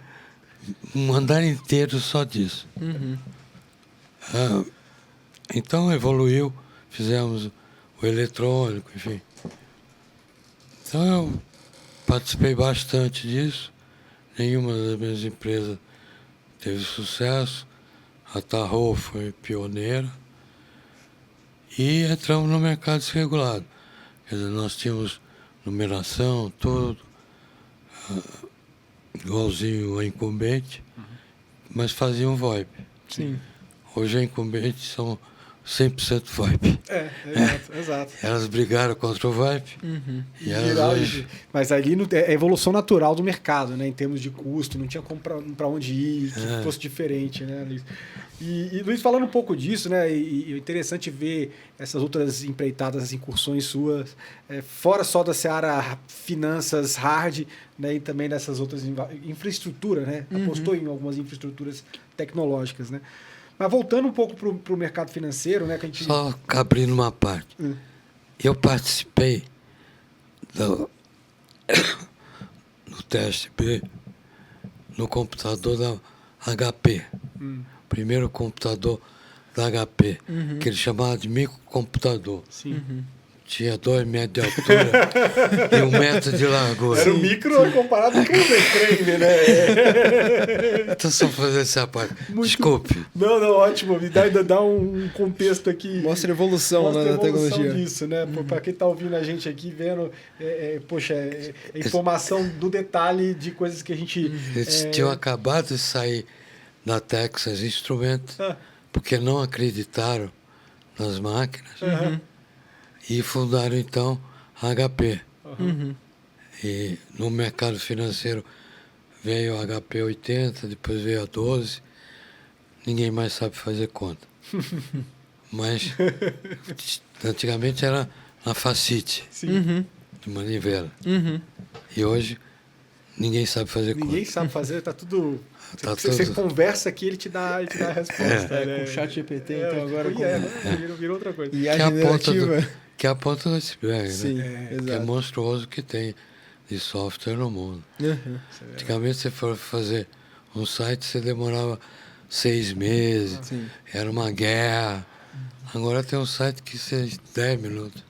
um andar inteiro só disso. Então, evoluiu, fizemos o eletrônico, enfim. Então, eu participei bastante disso. Nenhuma das minhas empresas teve sucesso. A Tarro foi pioneira. E entramos no mercado desregulado. Quer dizer, nós tínhamos numeração, tudo, igualzinho a incumbente, mas faziam VoIP. Sim. Hoje a incumbente são 100% VoIP. Exato. Elas brigaram contra o VoIP. E elas hoje... Mas ali é a evolução natural do mercado, né? Em termos de custo, não tinha como para onde ir, que fosse diferente, né, Luiz? E Luiz, falando um pouco disso, né? E é interessante ver essas outras empreitadas, as incursões suas, fora só da seara finanças hard, né? E também dessas outras infraestrutura, né? Apostou em algumas infraestruturas tecnológicas, né? Mas voltando um pouco para o mercado financeiro, né? Que a gente... Só abrindo uma parte. Eu participei do teste B no computador da HP. Primeiro computador da HP, que ele chamava de microcomputador. Sim. Tinha 2 metros de altura e 1 metro de largura. Era o micro comparado com o mainframe, né? Então, só fazer essa parte. Desculpe. Não, ótimo. Me dá um contexto aqui. Mostra a evolução, né, da tecnologia. Disso, né? Para quem está ouvindo a gente aqui, vendo, informação do detalhe de coisas que a gente... Eles tinham acabado de sair da Texas Instruments, porque não acreditaram nas máquinas. E fundaram, então, a HP. E no mercado financeiro veio a HP 80, depois veio a 12. Ninguém mais sabe fazer conta. Mas antigamente era na Facite, de manivela. E hoje ninguém sabe fazer conta. Ninguém sabe fazer, tá tudo... Você conversa aqui, ele te dá a resposta. Com o chat GPT, então agora... Virou outra coisa. E a generativa... Que é a ponta do iceberg, Sim, né? exato. Que é monstruoso que tem de software no mundo. Antigamente, você for fazer um site, você demorava 6 meses, era uma guerra. Agora tem um site que você 10 minutos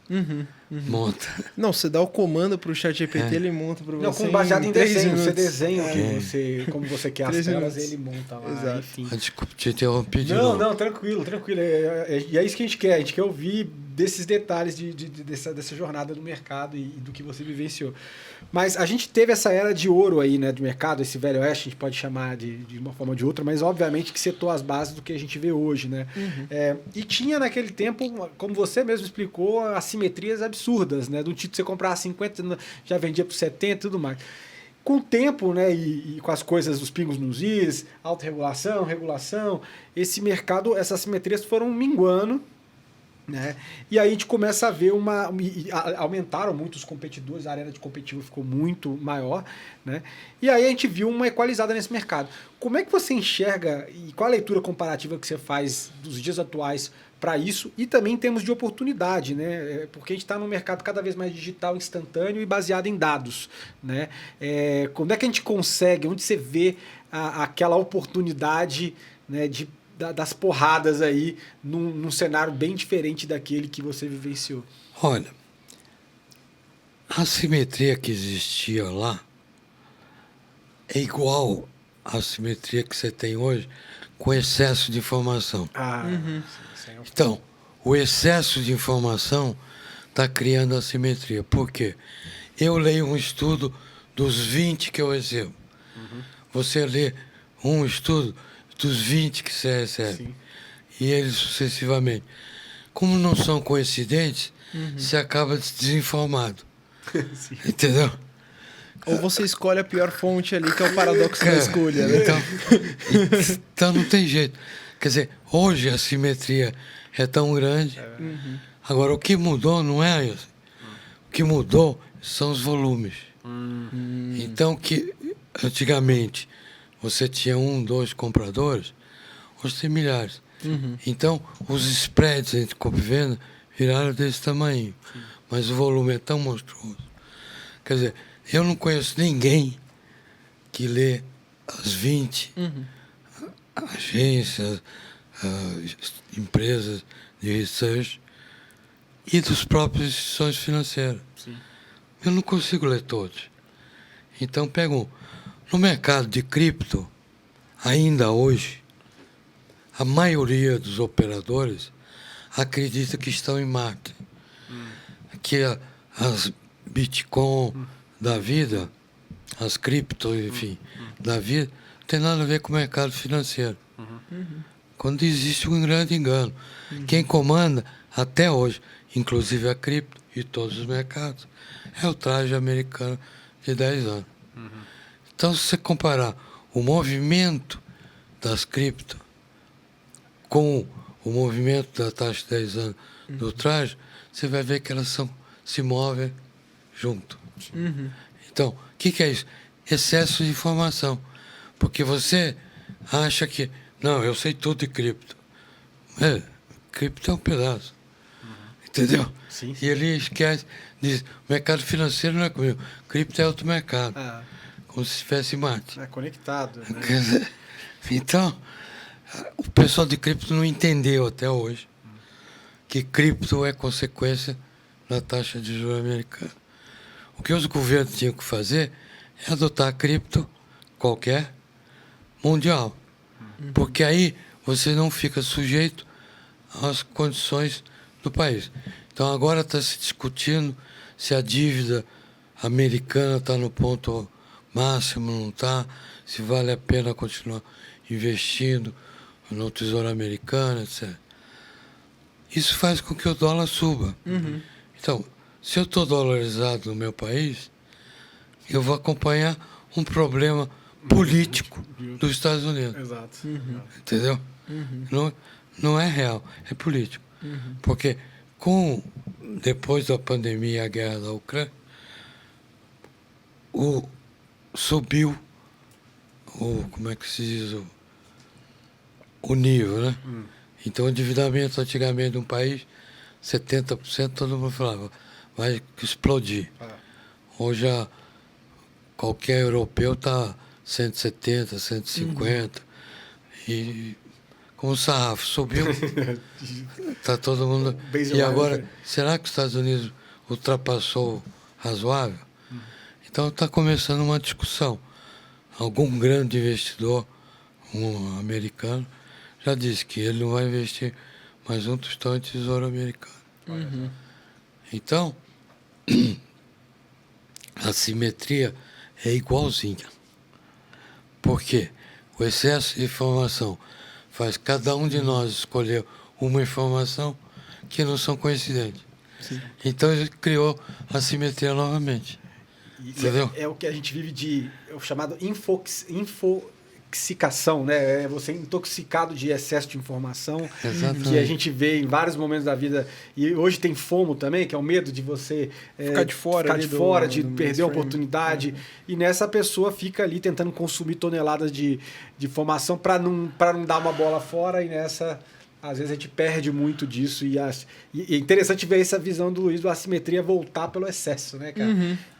monta. Não, você dá o comando para o chat GPT, ele monta para você. Não, baseado em 3 desenho. minutos. Você desenha como você quer as telas, ele monta lá. Exato. Enfim. Desculpa, te interrompi de novo. Não, tranquilo. E é isso que a gente quer. A gente quer ouvir desses detalhes dessa jornada do mercado e do que você vivenciou. Mas a gente teve essa era de ouro aí, né, do mercado, esse velho oeste, a gente pode chamar de uma forma ou de outra, mas obviamente que setou as bases do que a gente vê hoje, né? E tinha naquele tempo, como você mesmo explicou, assimetrias absurdas, né? Do tipo, você comprava 50, já vendia por 70 e tudo mais. Com o tempo, né, e com as coisas dos pingos nos is, autorregulação, regulação, esse mercado, essas assimetrias foram minguando, né? E aí a gente começa a ver aumentaram muito os competidores, a arena de competitivo ficou muito maior, né? E aí a gente viu uma equalizada nesse mercado. Como é que você enxerga e qual a leitura comparativa que você faz dos dias atuais para isso e também em termos de oportunidade, né? Porque a gente está num mercado cada vez mais digital, instantâneo e baseado em dados, né? Quando é que a gente consegue, onde você vê aquela oportunidade, né, das porradas aí num cenário bem diferente daquele que você vivenciou? Olha, a assimetria que existia lá é igual à assimetria que você tem hoje com excesso de informação. Então, o excesso de informação está criando assimetria. Por quê? Eu leio um estudo dos 20 que eu recebo. Você lê um estudo dos 20 que você recebe. Sim. E eles sucessivamente. Como não são coincidentes, você acaba desinformado. Sim. Entendeu? Ou você escolhe a pior fonte ali, que é o paradoxo da escolha, né? Então não tem jeito. Quer dizer, hoje a simetria é tão grande. Agora, o que mudou não é isso. O que mudou são os volumes. Então, que antigamente você tinha 1, 2 compradores, hoje tem milhares. Então, os spreads entre compra e venda viraram desse tamanho. Mas o volume é tão monstruoso. Quer dizer, eu não conheço ninguém que lê as 20 agências, empresas de research e dos próprios instituições financeiras. Sim. Eu não consigo ler todos. Então, pego no mercado de cripto, ainda hoje, a maioria dos operadores acredita que estão em Marte. Que as Bitcoin da vida, as cripto, enfim, da vida, não tem nada a ver com o mercado financeiro. Quando existe um grande engano. Quem comanda, até hoje, inclusive a cripto e todos os mercados, é o traje americano de 10 anos. Então, se você comparar o movimento das cripto com o movimento da taxa de 10 anos do traje, você vai ver que elas se movem junto. Então, o que é isso? Excesso de informação. Porque você acha que, não, eu sei tudo de cripto. Cripto é um pedaço. Entendeu? Sim. E ele esquece, diz, o mercado financeiro não é comigo, cripto é outro mercado. Como se estivesse em Marte. É conectado. Né? Quer dizer, então, o pessoal de cripto não entendeu até hoje que cripto é consequência da taxa de juros americana. O que os governos tinham que fazer é adotar a cripto qualquer mundial. Porque aí você não fica sujeito às condições do país. Então agora está se discutindo se a dívida americana está no ponto máximo, não está, se vale a pena continuar investindo no Tesouro Americano, etc. Isso faz com que o dólar suba. Então, se eu estou dolarizado no meu país, eu vou acompanhar um problema político dos Estados Unidos. Exato. Entendeu? Não é real, é político. Porque depois da pandemia e a guerra da Ucrânia, subiu como é que se diz? O nível, né? Então, o endividamento antigamente de um país, 70%, todo mundo falava, vai explodir. Hoje, qualquer europeu está 170, 150. E como o sarrafo subiu, está todo mundo... E agora, será que os Estados Unidos ultrapassou o razoável? Então, está começando uma discussão. Algum grande investidor, um americano, já disse que ele não vai investir mais um tostão em tesouro americano. Então, a simetria é igualzinha. Por quê? O excesso de informação faz cada um de nós escolher uma informação que não são coincidentes. Então, ele criou a simetria novamente. Entendeu? É o que a gente vive é o chamado infoxicação, né? É você intoxicado de excesso de informação. Exatamente. Que a gente vê em vários momentos da vida. E hoje tem FOMO também, que é o medo de você ficar de fora, de perder a oportunidade. E nessa pessoa fica ali tentando consumir toneladas de informação para não dar uma bola fora, e nessa... Às vezes a gente perde muito disso e é interessante ver essa visão do Luiz do assimetria voltar pelo excesso, né, cara?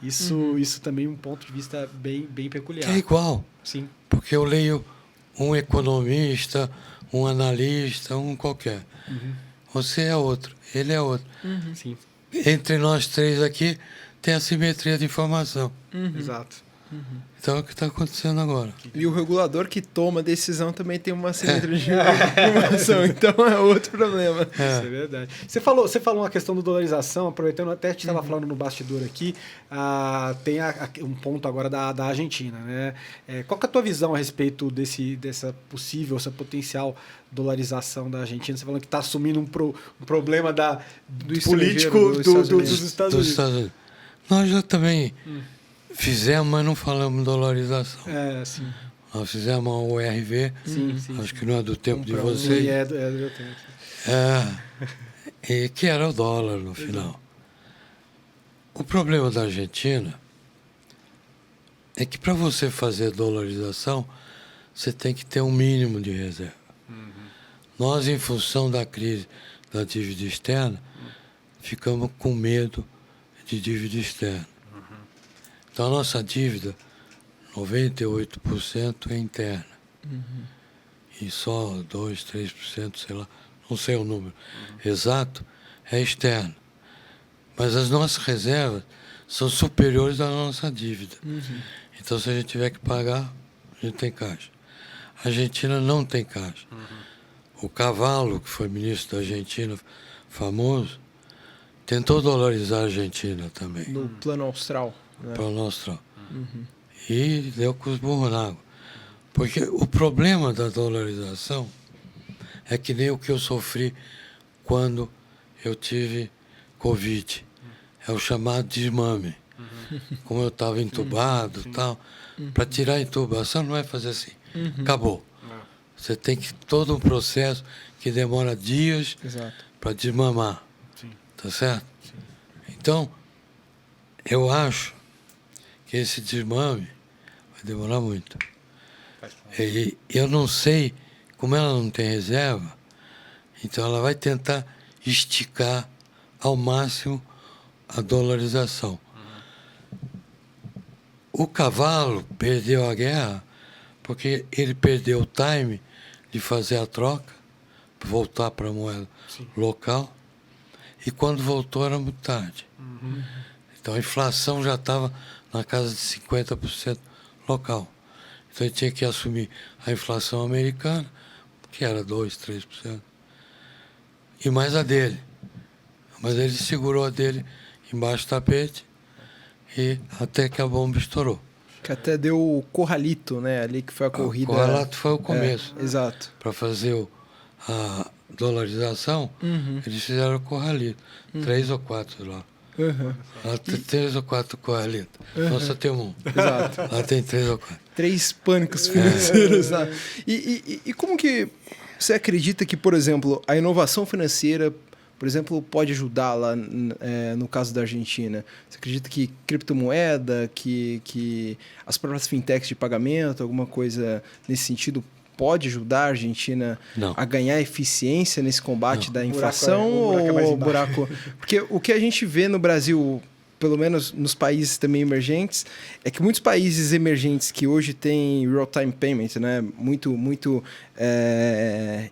Isso também é um ponto de vista bem peculiar. É igual. Sim. Porque eu leio um economista, um analista, um qualquer. Você é outro, ele é outro. Sim. Entre nós três aqui tem assimetria de informação. Exato. Então é o que está acontecendo agora. E o regulador que toma a decisão também tem uma assinatura de informação, então é outro problema. Isso é verdade. Você falou uma questão da dolarização, aproveitando, até a gente estava falando no bastidor aqui, tem um ponto agora da Argentina, né? Qual que é a tua visão a respeito dessa possível, essa potencial dolarização da Argentina? Você falando que está assumindo um problema do político dos Estados Unidos. Nós já também fizemos, mas não falamos dolarização. Sim. Nós fizemos a URV, Sim. acho que não é do tempo de vocês. É do meu tempo. E que era o dólar no final. O problema da Argentina é que para você fazer dolarização, você tem que ter um mínimo de reserva. Nós, em função da crise da dívida externa, ficamos com medo de dívida externa. Então, a nossa dívida, 98% é interna. E só 2%, 3%, sei lá, não sei o número exato, é externo. Mas as nossas reservas são superiores à nossa dívida. Então, se a gente tiver que pagar, a gente tem caixa. A Argentina não tem caixa. O Cavallo, que foi ministro da Argentina, famoso, tentou dolarizar a Argentina também. No plano austral. Né? Plano austral. E deu com os burros na água. Porque o problema da dolarização é que nem o que eu sofri quando eu tive Covid. É o chamado desmame. Como eu estava entubado e tal, para tirar a intubação não é fazer assim. Acabou. Você tem que todo um processo que demora dias para desmamar. Tá certo? Então, eu acho que esse desmame vai demorar muito. E eu não sei, como ela não tem reserva, então ela vai tentar esticar ao máximo a dolarização. O Cavallo perdeu a guerra porque ele perdeu o time de fazer a troca, voltar para a moeda local, e quando voltou era muito tarde. Então a inflação já estava na casa de 50% local. Então ele tinha que assumir a inflação americana, que era 2%, 3%, e mais a dele. Mas ele segurou a dele embaixo do tapete e até que a bomba estourou. Que até deu o corralito, né? Ali que foi a corrida. O corralito foi o começo. Exato. Para fazer a dolarização, eles fizeram o corralito. 3 ou 4 lá. Lá tem 3 ou 4 corralitos. Nossa, tem um. Exato. Lá tem 3 ou 4. 3 pânicos financeiros. Né? E como que você acredita que, por exemplo, a inovação financeira, por exemplo, pode ajudar lá no caso da Argentina? Você acredita que criptomoeda, que as próprias fintechs de pagamento, alguma coisa nesse sentido, pode ajudar a Argentina a ganhar eficiência nesse combate da inflação? Ou o buraco? Porque o que a gente vê no Brasil, pelo menos nos países também emergentes, é que muitos países emergentes que hoje têm real-time payment, né, muito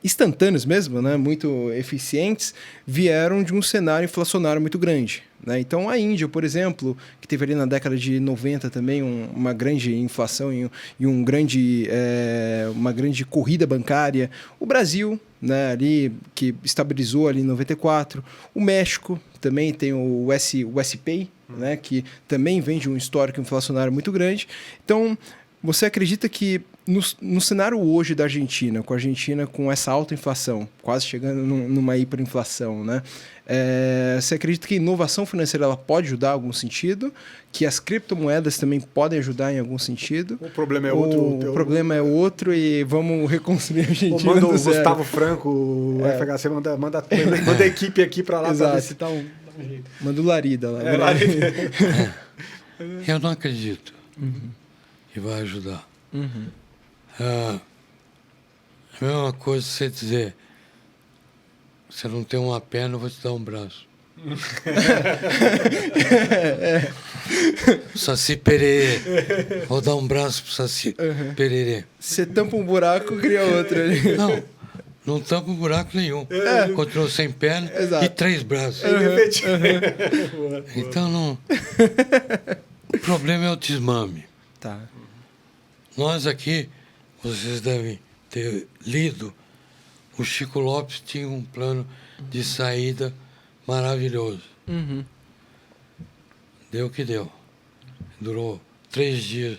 instantâneos mesmo, né, muito eficientes, vieram de um cenário inflacionário muito grande. Né? Então, a Índia, por exemplo, que teve ali na década de 90 também uma grande inflação e uma grande corrida bancária. O Brasil, né, ali, que estabilizou ali em 94. O México também tem o USPay, né, que também vem de um histórico inflacionário muito grande. Então, você acredita que no cenário hoje da Argentina, com a Argentina com essa alta inflação, quase chegando numa hiperinflação, né? Você acredita que a inovação financeira ela pode ajudar em algum sentido? Que as criptomoedas também podem ajudar em algum sentido? O problema é outro. O problema é outro e vamos reconstruir a Argentina manda do o zero. Gustavo Franco, o FHC, manda a equipe aqui para lá para ver se dá um jeito. Manda o Larida lá. Eu não acredito que vai ajudar. É a mesma coisa você dizer, você não tem uma perna, eu vou te dar um braço. Saci Pererê. Vou dar um braço pro Saci Pererê. Você tampa um buraco, cria outro ali. Não tampa um buraco nenhum. Continuou sem perna e 3 braços. Então não. O problema é o desmame. Tá. Nós aqui, vocês devem ter lido, o Chico Lopes tinha um plano de saída maravilhoso. Uhum. Deu o que deu. Durou 3 dias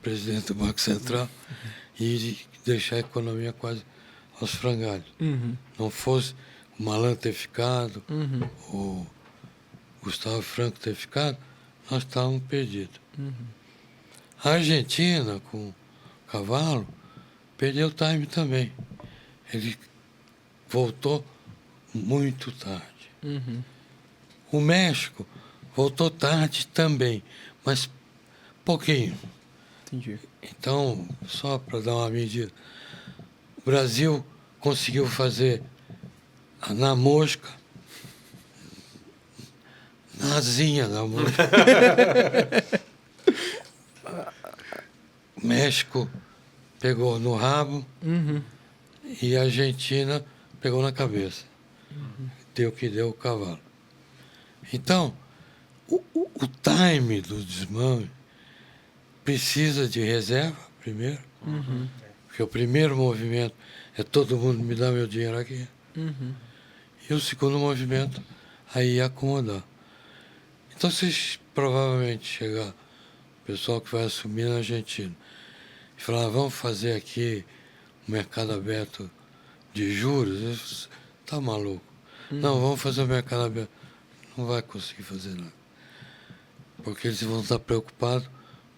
presidente do Banco Central e deixar a economia quase aos frangalhos. Uhum. Não fosse o Malan ter ficado, Uhum. o Gustavo Franco ter ficado, nós estávamos perdidos. A Argentina, com o Cavalo, perdeu o time também. Ele voltou muito tarde. Uhum. O México voltou tarde também, mas pouquinho. Entendi. Então, só para dar uma medida, o Brasil conseguiu fazer na mosca, nazinha na mosca. O México pegou no rabo Uhum. e a Argentina pegou na cabeça. Deu o que deu o cavalo. Então, o time do desmame precisa de reserva, primeiro, porque o primeiro movimento é todo mundo me dá meu dinheiro aqui. Uhum. E o segundo movimento, aí acomodar. Então, se provavelmente chegar o pessoal que vai assumir na Argentina e falar, vamos fazer aqui um mercado aberto de juros, está maluco. Não, vamos fazer o mercado aberto. Não vai conseguir fazer nada. Porque eles vão estar preocupados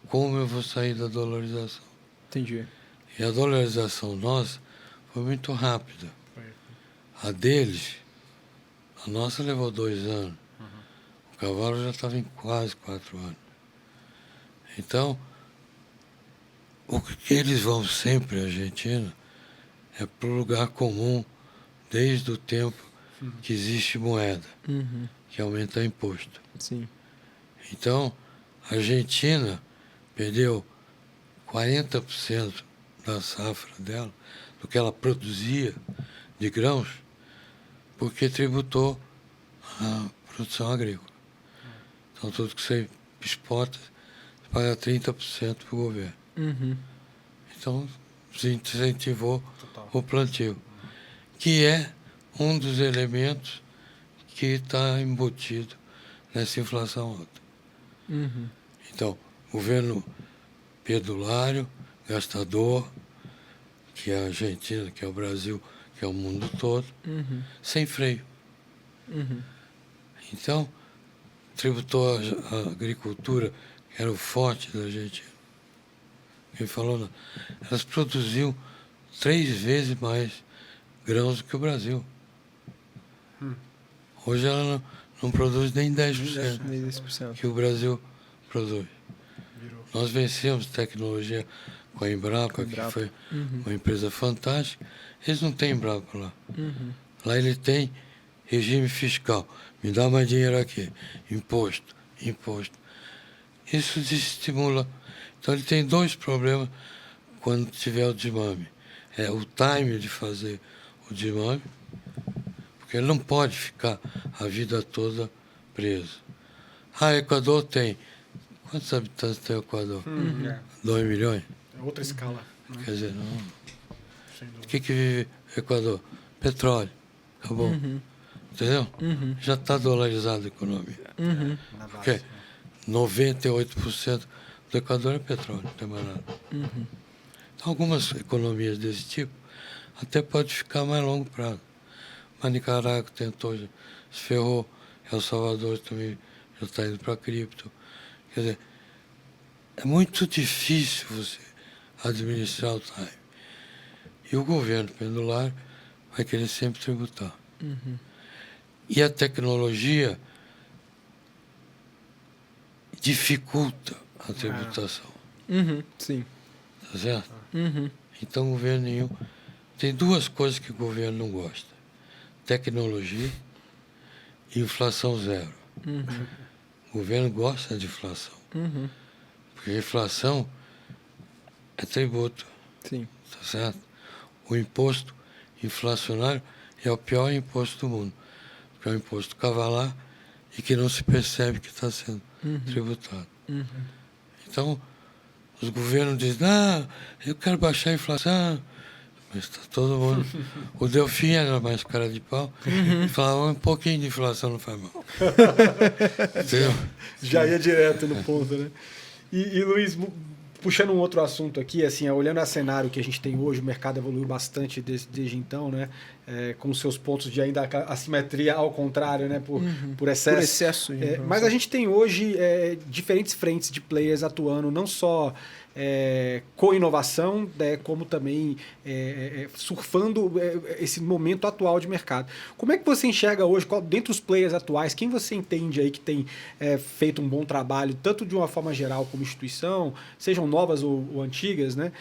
como eu vou sair da dolarização. Entendi. E a dolarização nossa foi muito rápida. A deles, a nossa levou 2 anos. O cavalo já estava em quase 4 anos. Então, o que eles vão sempre, a Argentina, é para o lugar comum desde o tempo que existe moeda, Uhum. que aumenta imposto. Sim. Então, a Argentina perdeu 40% da safra dela, do que ela produzia de grãos, porque tributou a produção agrícola. Então, tudo que você exporta, você paga 30% para o governo. Uhum. Então, se incentivou o plantio, que é um dos elementos que está embutido nessa inflação alta. Uhum. Então, governo pedulário, gastador, que é a Argentina, que é o Brasil, que é o mundo todo, Uhum. sem freio. Uhum. Então, tributou a agricultura, que era o forte da Argentina. Quem falou, não. Elas produziam 3 vezes mais grãos do que o Brasil. Hoje ela não produz nem 10% Nem 10%. que o Brasil produz. Nós vencemos tecnologia com a Embrapa, que Embrapa. foi Uhum. uma empresa fantástica. Eles não têm Embrapa lá. Uhum. Lá ele tem regime fiscal. Me dá mais dinheiro aqui. Imposto, imposto. Isso desestimula. Então ele tem 2 problemas quando tiver o desmame. É o time de fazer o desmame, porque ele não pode ficar a vida toda preso. Ah, Equador tem. Quantos habitantes tem o Equador? 2 milhões? É outra escala. Né? Quer dizer, não. Sem O dúvida. que vive o Equador? Petróleo. Acabou. Uhum. Entendeu? Uhum. Já está dolarizada a economia. Uhum. Na base, Porque né? 98% do Equador é petróleo, não tem mais nada. Uhum. Então, algumas economias desse tipo até pode ficar a mais longo prazo. Mas Nicarágua tentou, já se ferrou. El Salvador também já está indo para cripto. Quer dizer, é muito difícil você administrar o time. E o governo pendular vai querer sempre tributar. Uhum. E a tecnologia dificulta a tributação. Uhum. Sim. Tá certo? Uhum. Então, o governo nenhum. Tem 2 coisas que o governo não gosta: tecnologia e inflação zero. Uhum. O governo gosta de inflação, Uhum. porque a inflação é tributo, Sim. tá certo? O imposto inflacionário é o pior imposto do mundo, porque é um imposto cavalar e que não se percebe que está sendo tributado. Uhum. Então, os governos dizem, ah, eu quero baixar a inflação. Mas está todo mundo. O Delfim era mais cara de pau. E falava, um pouquinho de inflação não faz mal. Entendeu? Já ia direto no ponto, né? E Luiz, puxando um outro assunto aqui, assim, olhando o cenário que a gente tem hoje, o mercado evoluiu bastante desde então, né? Com seus pontos de ainda assimetria ao contrário, né? Por excesso. Por excesso. Mas a gente tem hoje diferentes frentes de players atuando, não só com inovação, né, como também surfando esse momento atual de mercado. Como é que você enxerga hoje, dentre os players atuais, quem você entende aí que tem feito um bom trabalho, tanto de uma forma geral como instituição, sejam novas ou antigas, né?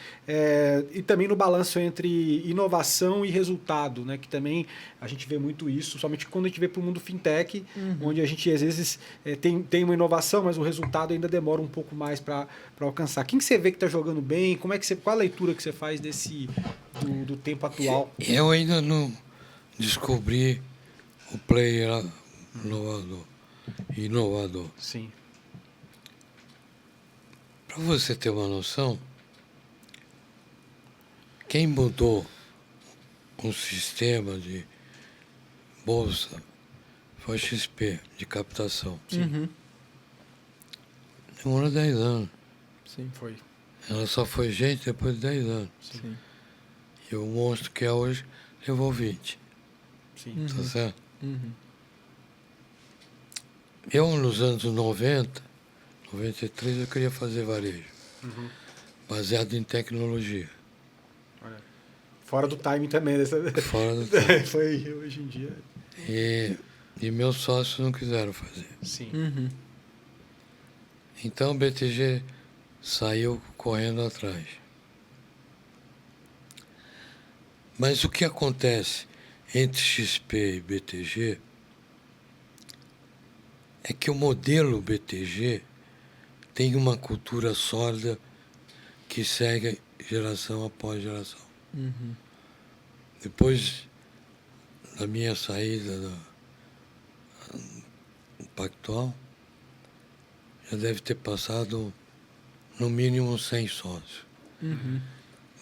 E também no balanço entre inovação e resultado, né? Que também a gente vê muito isso, somente quando a gente vê para o mundo fintech, onde a gente às vezes tem uma inovação, mas o resultado ainda demora um pouco mais para alcançar. Quem que você vê que está jogando bem? Qual a leitura que você faz do tempo atual? Eu ainda não descobri o player inovador. Sim. Para você ter uma noção, quem mudou um sistema de bolsa foi a XP, de captação. Sim. Demorou 10 anos. Sim, Foi. Ela só foi gente depois de 10 anos. Sim. E o monstro que é hoje levou 20. Sim. Tá certo? Uhum. Eu, nos anos 90, 93, eu queria fazer varejo. Baseado em tecnologia. Olha. Fora do timing também. Fora do tempo. Foi hoje em dia. E meus sócios não quiseram fazer. Sim. Uhum. Então o BTG saiu correndo atrás. Mas o que acontece entre XP e BTG é que o modelo BTG tem uma cultura sólida que segue geração após geração. Uhum. Depois da minha saída do Pactual, já deve ter passado no mínimo 100 sócios. Uhum.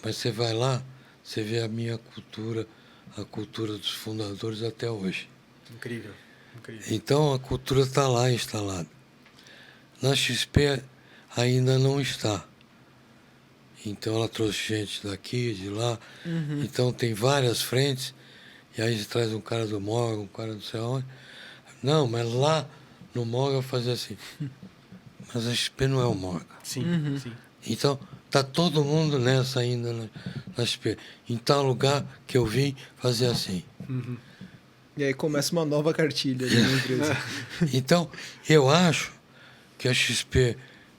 Mas você vai lá, você vê a minha cultura, a cultura dos fundadores até hoje. Incrível. Incrível. Então a cultura está lá instalada. Na XP ainda não está. Então ela trouxe gente daqui, de lá. Uhum. Então tem várias frentes. E aí você traz um cara do Morgan, um cara do sei onde. Não, mas lá no Morgan fazia assim. Mas a XP não é o Morgan. Sim, Uhum. sim. Então está todo mundo nessa ainda na XP. Em tal lugar que eu vim fazer assim. E aí começa uma nova cartilha ali na empresa. Então, eu acho que a XP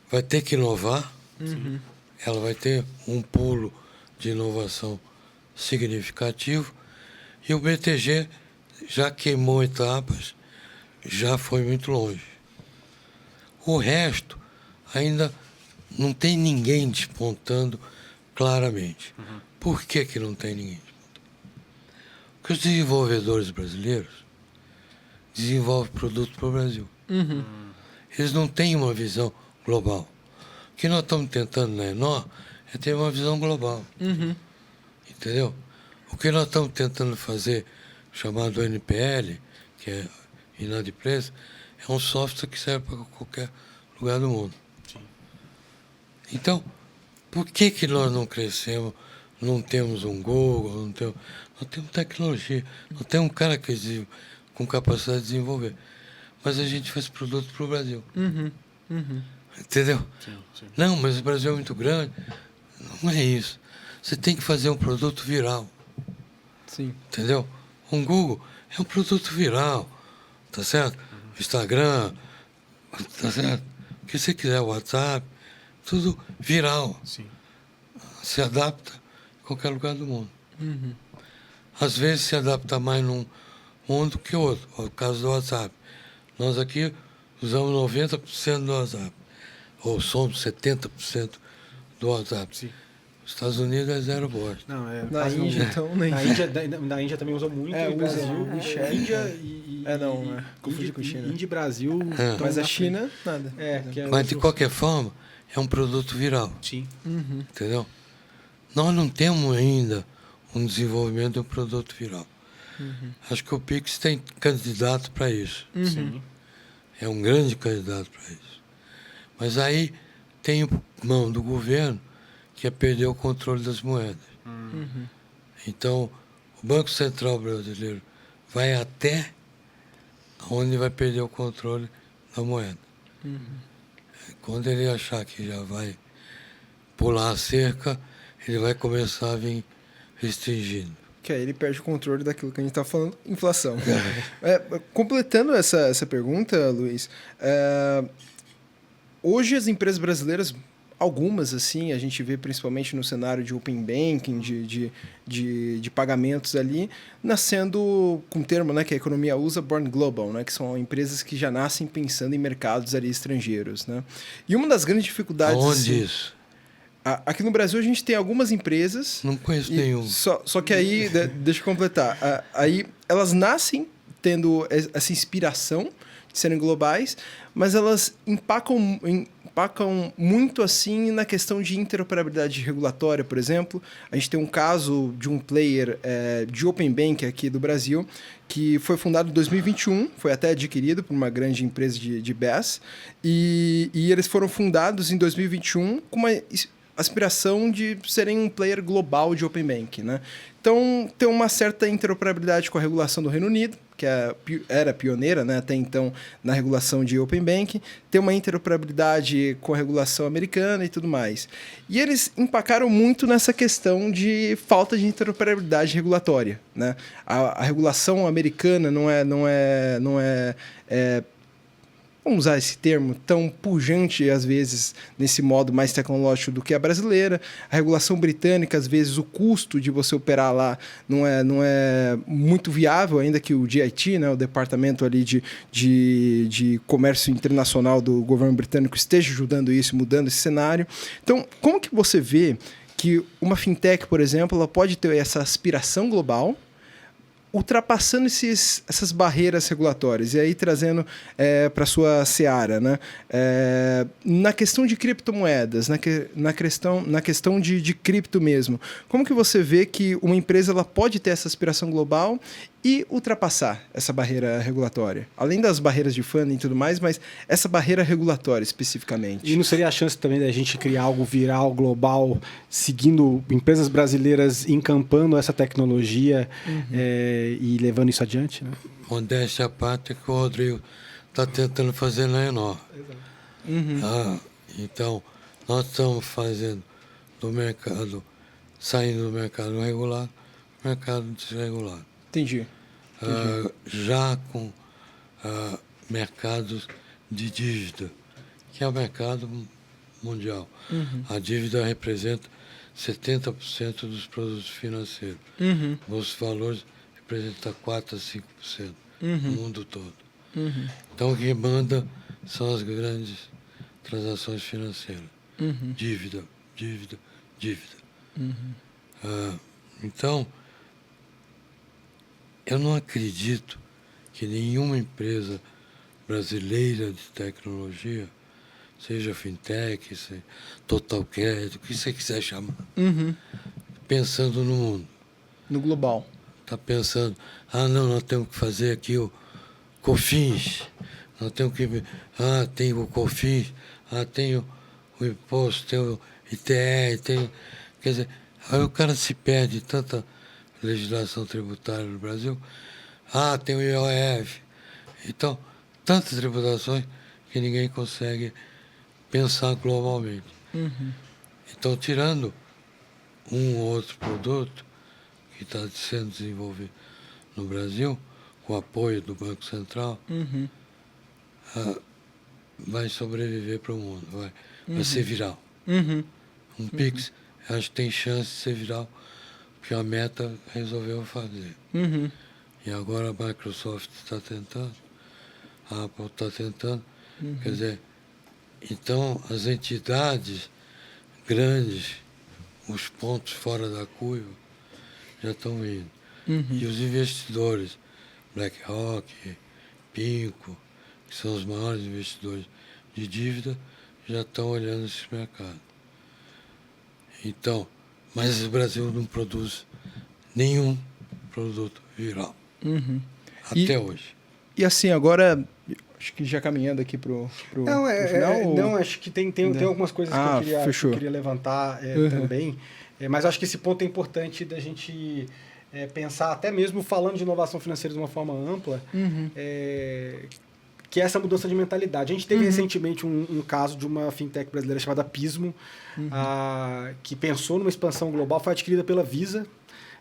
vai ter que inovar, Uhum. ela vai ter um pulo de inovação significativo, e o BTG já queimou etapas, já foi muito longe. O resto ainda não tem ninguém despontando claramente. Por que que não tem ninguém despontando? Porque os desenvolvedores brasileiros desenvolvem produto para o Brasil. Uhum. Eles não têm uma visão global. O que nós estamos tentando na Enor é ter uma visão global. Uhum. Entendeu? O que nós estamos tentando fazer, chamado NPL, que é inadimplência, é um software que serve para qualquer lugar do mundo. Sim. Então, por que que nós não crescemos, não temos um Google, nós temos tecnologia, nós temos um cara com capacidade de desenvolver. Mas a gente faz produto para o Brasil. Uhum. Uhum. Entendeu? Sim, sim. Não, mas o Brasil é muito grande. Não é isso. Você tem que fazer um produto viral. Sim. Entendeu? Um Google é um produto viral. Tá certo? Instagram, tá certo? O que você quiser, WhatsApp, tudo viral. Sim. Se adapta em qualquer lugar do mundo. Uhum. Às vezes se adapta mais num mundo que outro. É o caso do WhatsApp. Nós aqui usamos 90% do WhatsApp. Ou somos 70% do WhatsApp. Sim. Os Estados Unidos é zero bosta. Não, Na quase Índia, não. então, nem. Na Índia também usa muito, É, e Brasil, usa, e Índia e... confundi com China. Índia e Brasil... É. estão Mas a na China, nada. frente. Que é Mas, de qualquer forma, é um produto viral. Sim. Entendeu? Nós não temos ainda um desenvolvimento de um produto viral. Acho que o Pix tem candidato para isso. Sim. É um grande candidato para isso. Mas aí tem mão do governo que é perder o controle das moedas. Então, o Banco Central brasileiro vai até onde vai perder o controle da moeda. Quando ele achar que já vai pular a cerca, ele vai começar a vir restringindo. Que aí ele perde o controle daquilo que a gente está falando, inflação. Completando essa pergunta, Luiz, hoje as empresas brasileiras, algumas assim, a gente vê principalmente no cenário de open banking, de pagamentos ali, nascendo com o termo, né, que a economia usa, born global, né, que são empresas que já nascem pensando em mercados ali estrangeiros. Né? E uma das grandes dificuldades... Aonde assim, isso? Aqui no Brasil a gente tem algumas empresas... Não conheço nenhum. Só que aí, deixa eu completar, aí elas nascem tendo essa inspiração de serem globais, mas elas empacam muito assim na questão de interoperabilidade regulatória, por exemplo. A gente tem um caso de um player de Open Bank aqui do Brasil, que foi fundado em 2021, foi até adquirido por uma grande empresa de BaaS, e eles foram fundados em 2021 com uma aspiração de serem um player global de Open Bank, né? Então, tem uma certa interoperabilidade com a regulação do Reino Unido, que era pioneira, né, até então na regulação de Open Bank, tem uma interoperabilidade com a regulação americana e tudo mais. E eles empacaram muito nessa questão de falta de interoperabilidade regulatória, né? A regulação americana não é vamos usar esse termo, tão pujante, às vezes, nesse modo mais tecnológico do que a brasileira. A regulação britânica, às vezes, o custo de você operar lá não é muito viável, ainda que o DIT, né, o Departamento ali de Comércio Internacional do governo britânico, esteja ajudando isso, mudando esse cenário. Então, como que você vê que uma fintech, por exemplo, ela pode ter essa aspiração global, ultrapassando essas barreiras regulatórias e aí trazendo para a sua seara, né? Na questão de criptomoedas, na questão de cripto mesmo, como que você vê que uma empresa ela pode ter essa aspiração global e ultrapassar essa barreira regulatória? Além das barreiras de funding e tudo mais, mas essa barreira regulatória especificamente. E não seria a chance também da gente criar algo viral, global, seguindo empresas brasileiras encampando essa tecnologia e levando isso adiante? Né? Modéstia à parte que o Rodrigo está tentando fazer na Enor. Então, nós estamos fazendo do mercado, saindo do mercado regular, mercado desregulado. Entendi. Já com mercados de dívida, que é o mercado mundial. A dívida representa 70% dos produtos financeiros. Os valores representam 4% a 5% no mundo todo. Então, o que manda são as grandes transações financeiras. Dívida. Então, eu não acredito que nenhuma empresa brasileira de tecnologia, seja fintech, seja total crédito, o que você quiser chamar, pensando no mundo. No global. Está pensando, não, nós temos que fazer aqui o COFINS, nós temos que... tem o COFINS, tem o imposto, tem o ITR, tem... Quer dizer, aí o cara se perde tanta legislação tributária no Brasil. Tem o IOF. Então, tantas tributações que ninguém consegue pensar globalmente. Então, tirando um ou outro produto que está sendo desenvolvido no Brasil, com apoio do Banco Central, vai sobreviver para o mundo, vai ser viral. Um Pix, acho que tem chance de ser viral, porque a Meta resolveu fazer. E agora a Microsoft está tentando, a Apple está tentando. Quer dizer, então as entidades grandes, os pontos fora da curva, já estão indo. E os investidores, BlackRock, Pinco, que são os maiores investidores de dívida, já estão olhando esse mercado. Então, mas o Brasil não produz nenhum produto viral. Até hoje. E assim, agora, acho que já caminhando aqui pro Não, final... não, acho que tem algumas coisas que eu queria levantar também. Mas acho que esse ponto é importante da gente pensar, até mesmo falando de inovação financeira de uma forma ampla, que é essa mudança de mentalidade. A gente teve recentemente um caso de uma fintech brasileira chamada Pismo, que pensou numa expansão global, foi adquirida pela Visa,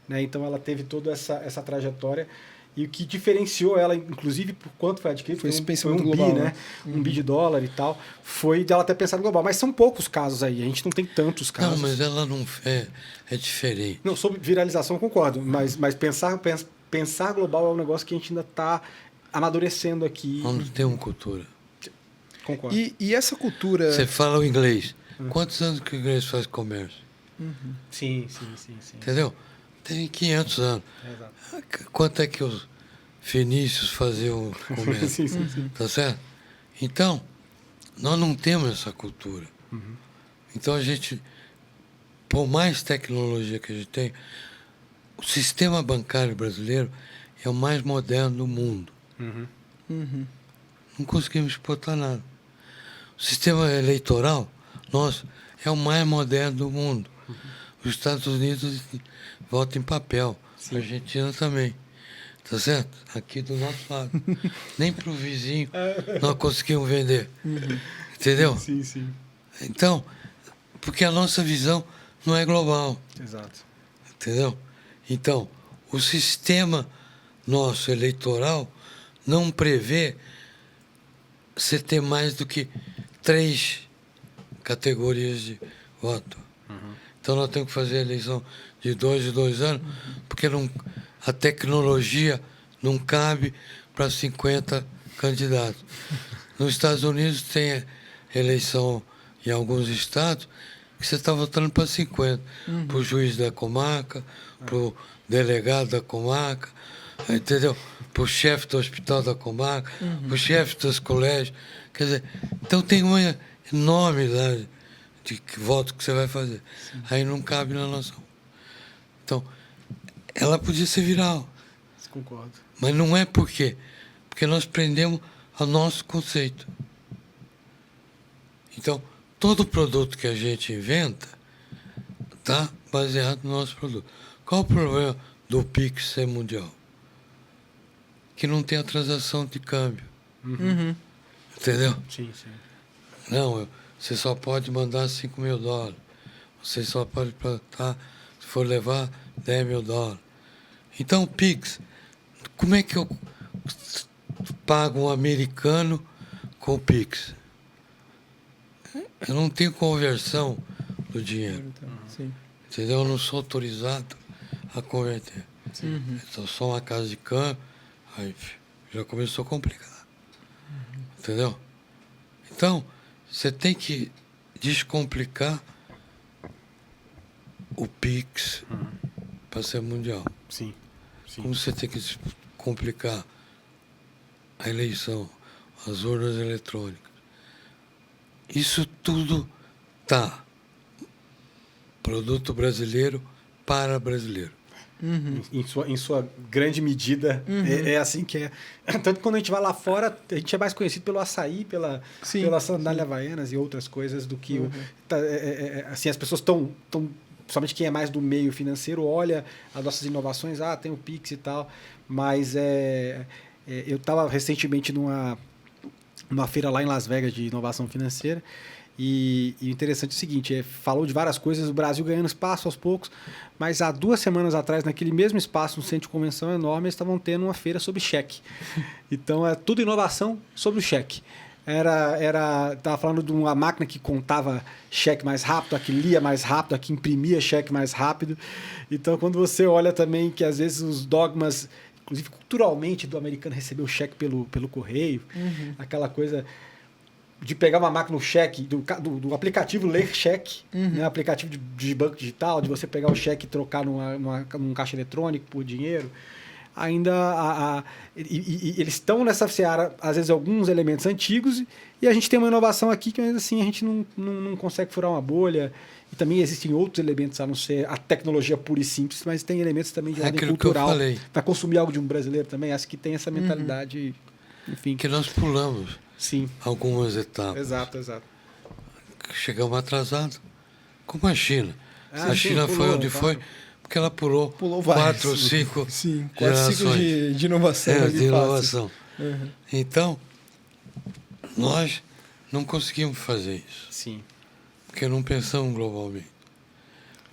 né? Então ela teve toda essa trajetória. E o que diferenciou ela, inclusive, por quanto foi adquirido, foi esse um pensamento bi, global, né? Um bi de dólar e tal, foi dela ter pensado global. Mas são poucos casos aí, a gente não tem tantos casos. Não, mas ela não é diferente. Não, sobre viralização eu concordo, mas pensar global é um negócio que a gente ainda está amadurecendo aqui. Nós não temos cultura. Concordo. E essa cultura... Você fala o inglês. Quantos anos que o inglês faz comércio? Sim. Entendeu? Tem 500 anos. Exato. Quanto é que os fenícios faziam comércio? sim. Tá certo? Então, nós não temos essa cultura. Então a gente, por mais tecnologia que a gente tem, o sistema bancário brasileiro é o mais moderno do mundo. Não conseguimos exportar nada. O sistema eleitoral nosso é o mais moderno do mundo. Os Estados Unidos votam em papel. A Argentina também. Tá certo? Aqui do nosso lado. Nem para o vizinho nós conseguimos vender. Entendeu? Sim. Então, porque a nossa visão não é global. Exato. Entendeu? Então, o sistema nosso eleitoral não prevê você ter mais do que 3 categorias de voto. Então nós temos que fazer a eleição de 2 em 2 anos, porque a tecnologia não cabe para 50 candidatos. Nos Estados Unidos tem eleição em alguns estados que você está votando para 50, para o juiz da comarca, para o delegado da comarca, entendeu? Para o chefe do hospital da comarca, para o chefe dos colégios. Quer dizer, então tem uma enormidade de voto que você vai fazer. Aí não cabe na nossa. Então, ela podia ser viral. Concordo. Mas não é por quê? Porque nós prendemos ao nosso conceito. Então, todo produto que a gente inventa está baseado no nosso produto. Qual o problema do Pix ser mundial? Que não tem a transação de câmbio. Entendeu? Sim. Não, você só pode mandar $5.000. Você só pode plantar, se for levar, $10.000. Então, o Pix, como é que eu pago um americano com o Pix? Eu não tenho conversão do dinheiro. Entendeu? Eu não sou autorizado a converter. Então, só uma casa de câmbio, aí já começou a complicar. Entendeu? Então, você tem que descomplicar o Pix para ser mundial. Sim. Como você tem que complicar a eleição, as urnas eletrônicas. Isso tudo tá. Produto brasileiro para brasileiro. Em sua grande medida, é assim que é. Tanto que quando a gente vai lá fora, a gente é mais conhecido pelo açaí, pela sandália havaianas e outras coisas do que assim, as pessoas estão, principalmente quem é mais do meio financeiro, olha as nossas inovações, tem o Pix e tal, mas eu estava recentemente numa feira lá em Las Vegas de inovação financeira. E o interessante é o seguinte, falou de várias coisas, o Brasil ganhando espaço aos poucos, mas há 2 semanas atrás, naquele mesmo espaço, no centro de convenção enorme, eles estavam tendo uma feira sobre cheque. Então, é tudo inovação sobre o cheque. Estava falando de uma máquina que contava cheque mais rápido, a que lia mais rápido, a que imprimia cheque mais rápido. Então, quando você olha também que, às vezes, os dogmas, inclusive culturalmente, do americano receber o cheque pelo correio, aquela coisa de pegar uma máquina, o cheque, do aplicativo ler cheque, né? Aplicativo de banco digital, de você pegar o cheque e trocar num caixa eletrônico por dinheiro. ainda eles estão nessa seara, às vezes, alguns elementos antigos, e a gente tem uma inovação aqui que, ainda assim, a gente não consegue furar uma bolha. E também existem outros elementos, a não ser a tecnologia pura e simples, mas tem elementos também de ordem cultural. Que eu falei. Vai consumir algo de um brasileiro também, acho que tem essa mentalidade, enfim. Que nós pulamos algumas etapas. Exato. Chegamos atrasados, como a China. A sim, China foi onde foi, porque ela pulou 4 ou 5 ciclos de inovação. De inovação. Então, nós não conseguimos fazer isso. Sim. Porque não pensamos globalmente.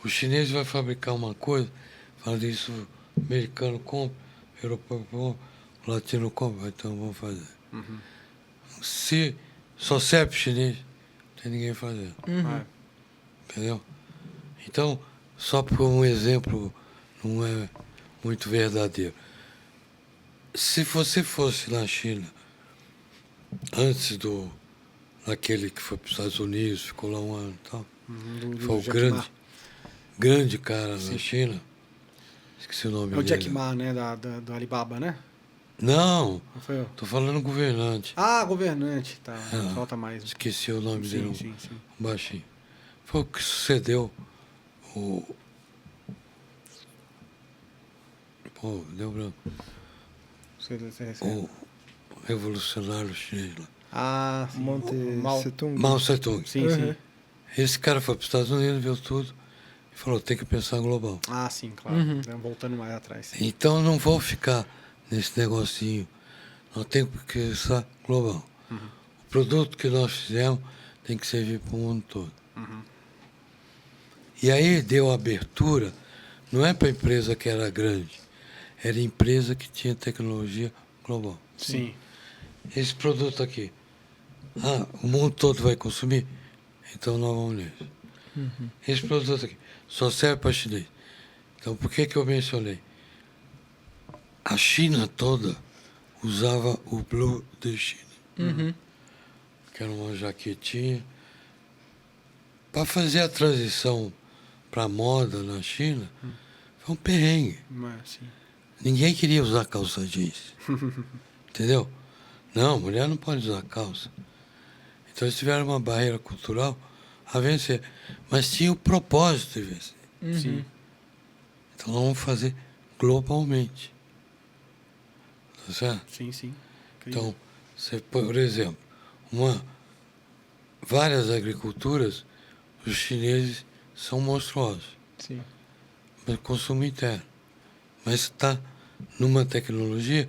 O chinês vai fabricar uma coisa, fala disso, o americano compra, o europeu compra, o latino compra, então vamos fazer. Se só serve chinês, não tem ninguém fazendo. Entendeu? Então, só por um exemplo, não é muito verdadeiro. Se você fosse na China, antes daquele que foi para os Estados Unidos, ficou lá um ano e tal, foi o grande cara na China, esqueci o nome dele. É o Jack Ma, né, do Alibaba, né? Não, foi eu? Tô falando governante. Governante, tá, falta mais. Esqueci o nome dele, sim. Um baixinho. Foi o que sucedeu deu branco. O revolucionário chinês lá. Sim. Mao Tse-tung. Sim. Esse cara foi para os Estados Unidos, viu tudo e falou, tem que pensar global. Sim, claro. Voltando mais atrás. Então não vou ficar nesse negocinho. Nós temos que pensar global. O produto que nós fizemos tem que servir para o mundo todo. E aí deu abertura, não é para a empresa que era grande, era a empresa que tinha tecnologia global. Sim. Esse produto aqui, o mundo todo vai consumir, então nós vamos nisso. Esse produto aqui só serve para chinês. Então por que eu mencionei? A China toda usava o Blue de China, que era uma jaquetinha. Para fazer a transição para a moda na China, foi um perrengue. Ninguém queria usar calça jeans. Entendeu? Não, mulher não pode usar calça. Então eles tiveram uma barreira cultural a vencer. Mas tinha o propósito de vencer. Então vamos fazer globalmente. Tá certo? Sim. Então, por exemplo, várias agriculturas, os chineses são monstruosos. Sim. Mas consumo interno. Mas está numa tecnologia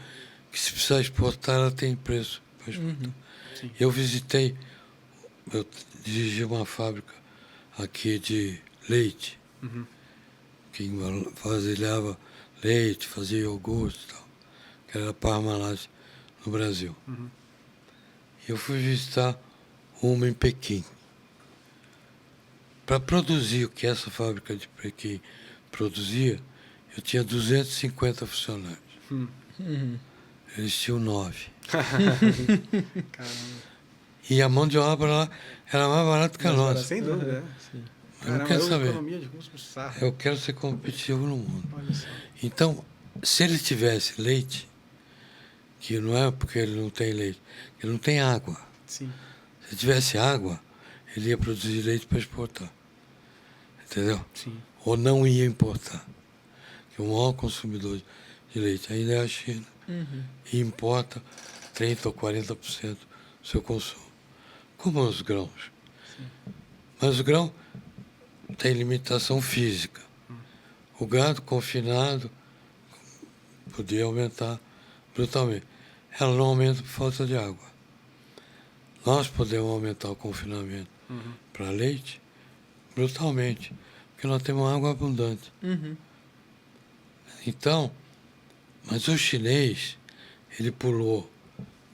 que, se precisar exportar, ela tem preço para exportar. Eu dirigi uma fábrica aqui de leite, que vasilhava leite, fazia iogurte e tal, que era Parmalat no Brasil. Eu fui visitar uma em Pequim. Para produzir o que essa fábrica de Pequim produzia, eu tinha 250 funcionários. Eles tinham 9. E a mão de obra lá era mais barata que a nossa. Sem dúvida. Eu não quero saber. Eu quero ser competitivo no mundo. Então, se ele tivesse leite, que não é porque ele não tem leite, ele não tem água. Sim. Se ele tivesse água, ele ia produzir leite para exportar. Entendeu? Sim. Ou não ia importar. Porque o maior consumidor de leite ainda é a China. E importa 30% ou 40% do seu consumo. Como os grãos. Mas o grão tem limitação física. O gado confinado podia aumentar brutalmente. Ela não aumenta por falta de água. Nós podemos aumentar o confinamento para leite brutalmente, porque nós temos água abundante. Então, mas o chinês, ele pulou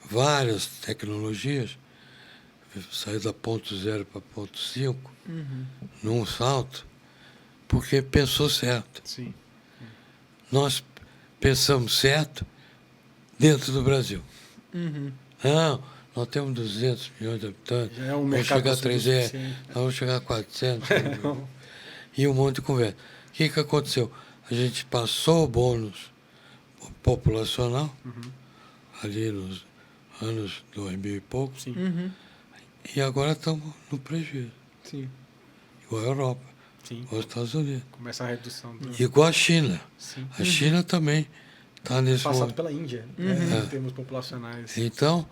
várias tecnologias, saiu da ponto 0 para ponto 5, num salto, porque pensou certo. Sim. Nós pensamos certo dentro do Brasil. Não, nós temos 200 milhões de habitantes, Já é um vamos mercado chegar a 300, suficiente. vamos chegar a 400, e um monte de conversa. O que aconteceu? A gente passou o bônus populacional, ali nos anos 2000 e pouco, Sim. e agora estamos no prejuízo, Sim. igual a Europa, Sim. igual os Estados Unidos, Começa a redução do igual a China. Sim. A China também está nesse Passado momento. pela Índia, né, em termos populacionais. Então,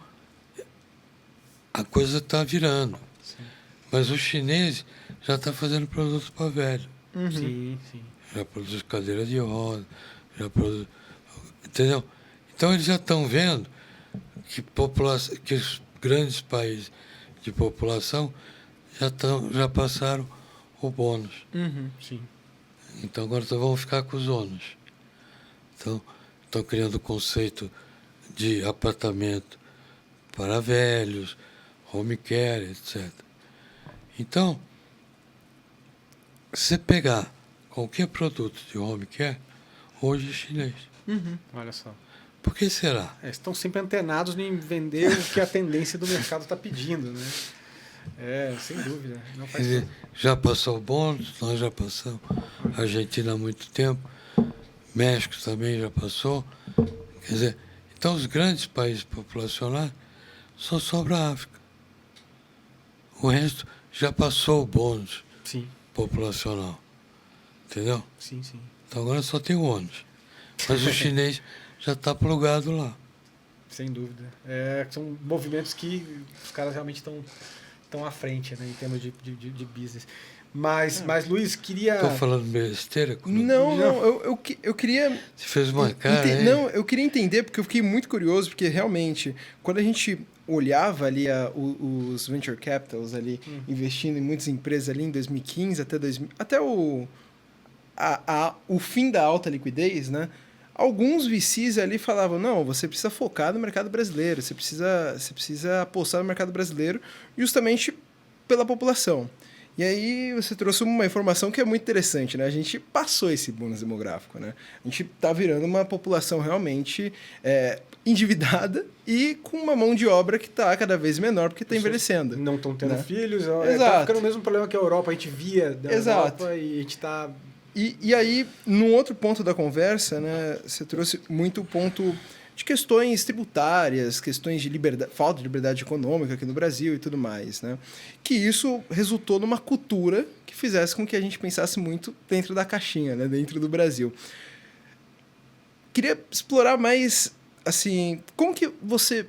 a coisa está virando. Sim. Mas o chinês já está fazendo produtos para velho. Sim, sim. Já produz cadeira de roda, já produz. Entendeu? Então eles já estão vendo que os grandes países de população já passaram o bônus. Sim. Então agora vão ficar com os ônus. Então, estão criando o conceito de apartamento para velhos, home care, etc. Então, se você pegar qualquer produto de home care, hoje é chinês. Olha só. Por que será? Estão sempre antenados em vender o que a tendência do mercado está pedindo, né? Sem dúvida. Não Quer faz dizer, já passou o bônus, nós já passamos. Argentina há muito tempo, México também já passou. Quer dizer, então os grandes países populacionais só sobra a África. O resto já passou o bônus Sim, populacional. Entendeu? sim, sim. Então agora só tem o ônus. Mas o chinês já está plugado lá. Sem dúvida. São movimentos que os caras realmente estão à frente, né, em termos de business. Mas Luiz, queria... Estou falando besteira? Não, eu queria... Você fez uma cara, hein? Não, eu queria entender, porque eu fiquei muito curioso, porque realmente, quando a gente olhava ali os venture capitals ali, investindo em muitas empresas ali em 2015 até o fim da alta liquidez, né? Alguns VCs ali falavam, não, você precisa focar no mercado brasileiro, você precisa apostar no mercado brasileiro justamente pela população. E aí você trouxe uma informação que é muito interessante, né? A gente passou esse bônus demográfico, né? A gente está virando uma população realmente endividada e com uma mão de obra que está cada vez menor porque está envelhecendo. Não estão tendo né? filhos. Exato. Está ficando o mesmo problema que a Europa. A gente via da Exato. Europa e a gente está... E aí, num outro ponto da conversa, né, você trouxe muito o ponto de questões tributárias, questões de falta de liberdade econômica aqui no Brasil e tudo mais, né? Que isso resultou numa cultura que fizesse com que a gente pensasse muito dentro da caixinha, né, dentro do Brasil. Queria explorar mais, assim, como que você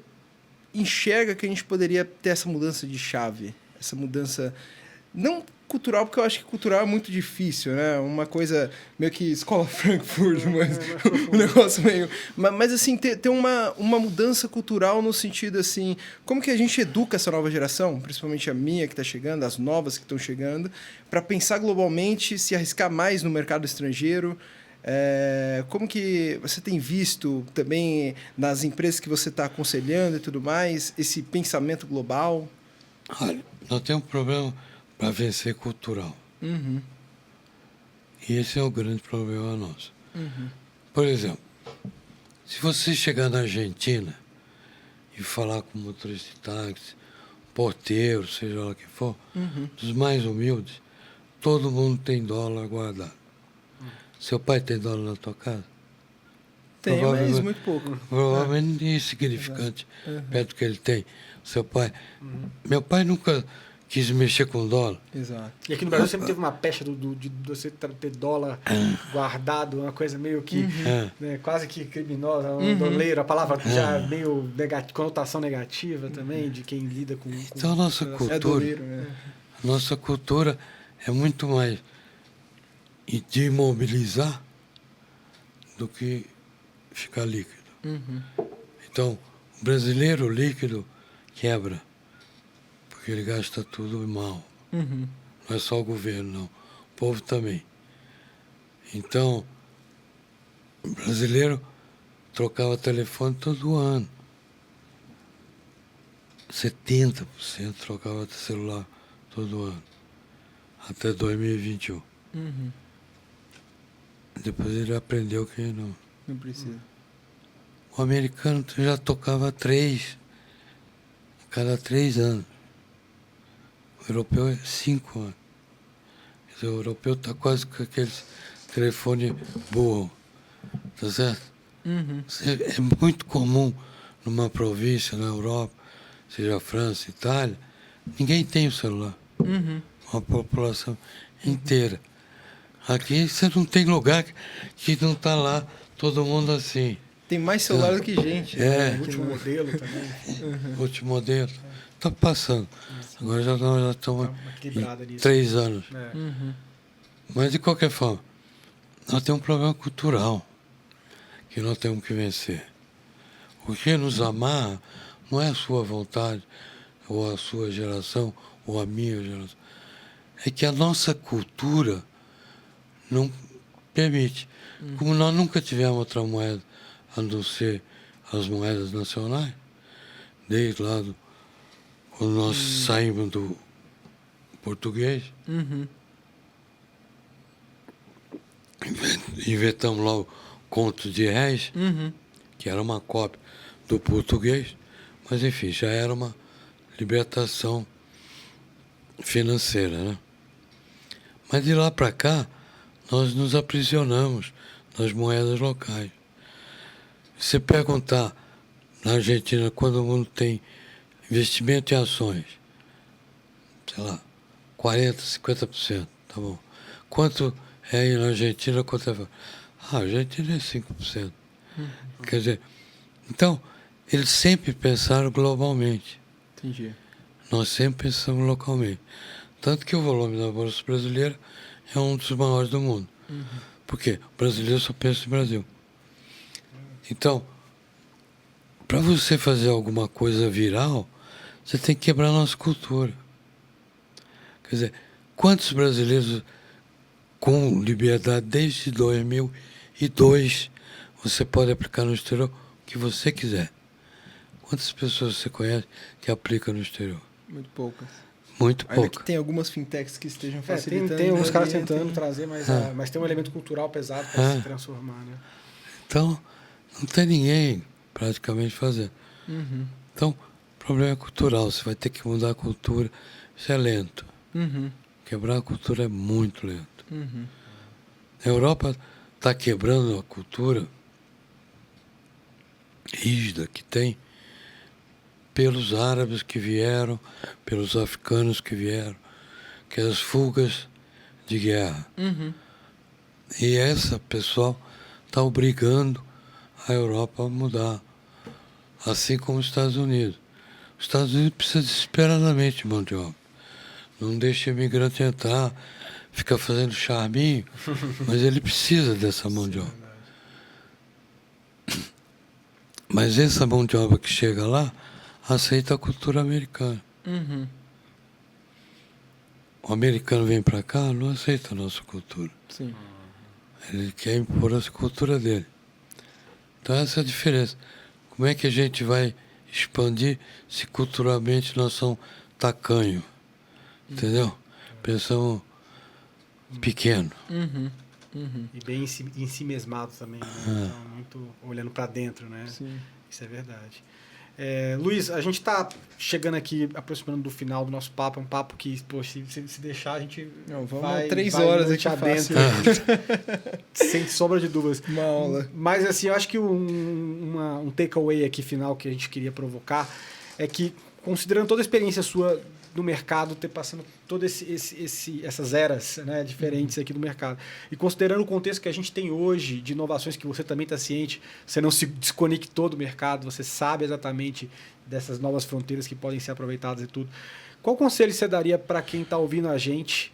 enxerga que a gente poderia ter essa mudança de chave, essa mudança não cultural, porque eu acho que cultural é muito difícil, né? Uma coisa meio que escola Frankfurt, mas um negócio meio... Mas assim, ter uma mudança cultural no sentido, assim, como que a gente educa essa nova geração, principalmente a minha que está chegando, as novas que estão chegando, para pensar globalmente, se arriscar mais no mercado estrangeiro. Como que você tem visto também nas empresas que você está aconselhando e tudo mais, esse pensamento global? Olha, nós temos um problema para vencer cultural. E esse é o grande problema nosso. Por exemplo, se você chegar na Argentina e falar com um motorista de táxi, porteiro, seja lá o que for, dos mais humildes, todo mundo tem dólar guardado. Seu pai tem dólar na tua casa? Tem, mas muito pouco. Provavelmente insignificante, perto do que ele tem. Seu pai... Meu pai nunca quis mexer com dólar. Exato. E aqui no Brasil sempre teve uma pecha de você ter dólar guardado, uma coisa meio que, né, quase que criminosa, um doleiro, a palavra já meio conotação negativa também, de quem lida com... Então a nossa cultura, doleiro, né? a nossa cultura é muito mais de imobilizar do que ficar líquido. Então, o brasileiro líquido quebra, porque ele gasta tudo mal. Não é só o governo, não. O povo também. Então, o brasileiro trocava telefone todo ano. 70% trocava celular todo ano. Até 2021. Depois ele aprendeu que Não precisa. o americano já tocava 3 a cada 3 anos. O europeu é 5 anos. Quer dizer, o europeu está quase com aquele telefone burro. Tá certo? É muito comum numa província na Europa, seja França, Itália, ninguém tem o celular. Uma população inteira. Aqui você não tem lugar que não está lá todo mundo assim. Tem mais celular do que gente. É. O último modelo também. Último modelo. Está passando. Agora nós já estamos Uma equilibrada em nisso. 3 anos. É. Mas, de qualquer forma, nós temos um problema cultural que nós temos que vencer. O que nos amarra não é a sua vontade, ou a sua geração, ou a minha geração. É que a nossa cultura não permite. Como nós nunca tivemos outra moeda a não ser as moedas nacionais, desde lá quando nós saímos do português, inventamos lá o conto de réis, que era uma cópia do português, mas enfim, já era uma libertação financeira, né? Mas de lá para cá, nós nos aprisionamos nas moedas locais. Se perguntar na Argentina, quando o mundo tem investimento em ações, sei lá, 40%, 50%, tá bom. Quanto é aí na Argentina, quanto é? A Argentina é 5%. Quer dizer, então, eles sempre pensaram globalmente. Entendi. Nós sempre pensamos localmente. Tanto que o volume da Bolsa Brasileira é um dos maiores do mundo. Por quê? O brasileiro só pensa no Brasil. Então, para você fazer alguma coisa viral, você tem que quebrar a nossa cultura. Quer dizer, quantos brasileiros com liberdade desde 2002 você pode aplicar no exterior o que você quiser? Quantas pessoas você conhece que aplicam no exterior? Muito poucas. Muito Ainda pouco. que tem algumas fintechs que estejam facilitando. Tem alguns caras ali, tentando tem- trazer, mas tem um elemento cultural pesado para se transformar, né? Então, não tem ninguém praticamente fazendo. Então, o problema é cultural. Você vai ter que mudar a cultura. Isso é lento. Quebrar a cultura é muito lento. A Europa está quebrando a cultura rígida que tem pelos árabes que vieram, pelos africanos que vieram, que é as fugas de guerra. E essa pessoal está obrigando a Europa a mudar, assim como os Estados Unidos. Os Estados Unidos precisam desesperadamente de mão de obra. Não deixa imigrante entrar, fica fazendo charminho, mas ele precisa dessa mão de obra. Mas essa mão de obra que chega lá aceita a cultura americana. O americano vem para cá, não aceita a nossa cultura. Sim. Ele quer impor a cultura dele. Então essa é a diferença. Como é que a gente vai expandir se culturalmente nós somos tacanho? Entendeu? Pensamos pequeno. E bem em si mesmado também, né? Então, muito olhando para dentro, né? Sim. Isso é verdade. Luiz, a gente está chegando aqui, aproximando do final do nosso papo. É um papo que, poxa, se deixar, a gente Não, vamos vai 3 vai horas noite aqui adentro, sem sombra de dúvidas. Uma aula. Mas, assim, eu acho que um takeaway aqui final que a gente queria provocar é que, considerando toda a experiência sua do mercado, ter passando todas essas eras, né, diferentes aqui do mercado, e considerando o contexto que a gente tem hoje de inovações, que você também está ciente, você não se desconectou do mercado, você sabe exatamente dessas novas fronteiras que podem ser aproveitadas e tudo. Qual conselho você daria para quem está ouvindo a gente,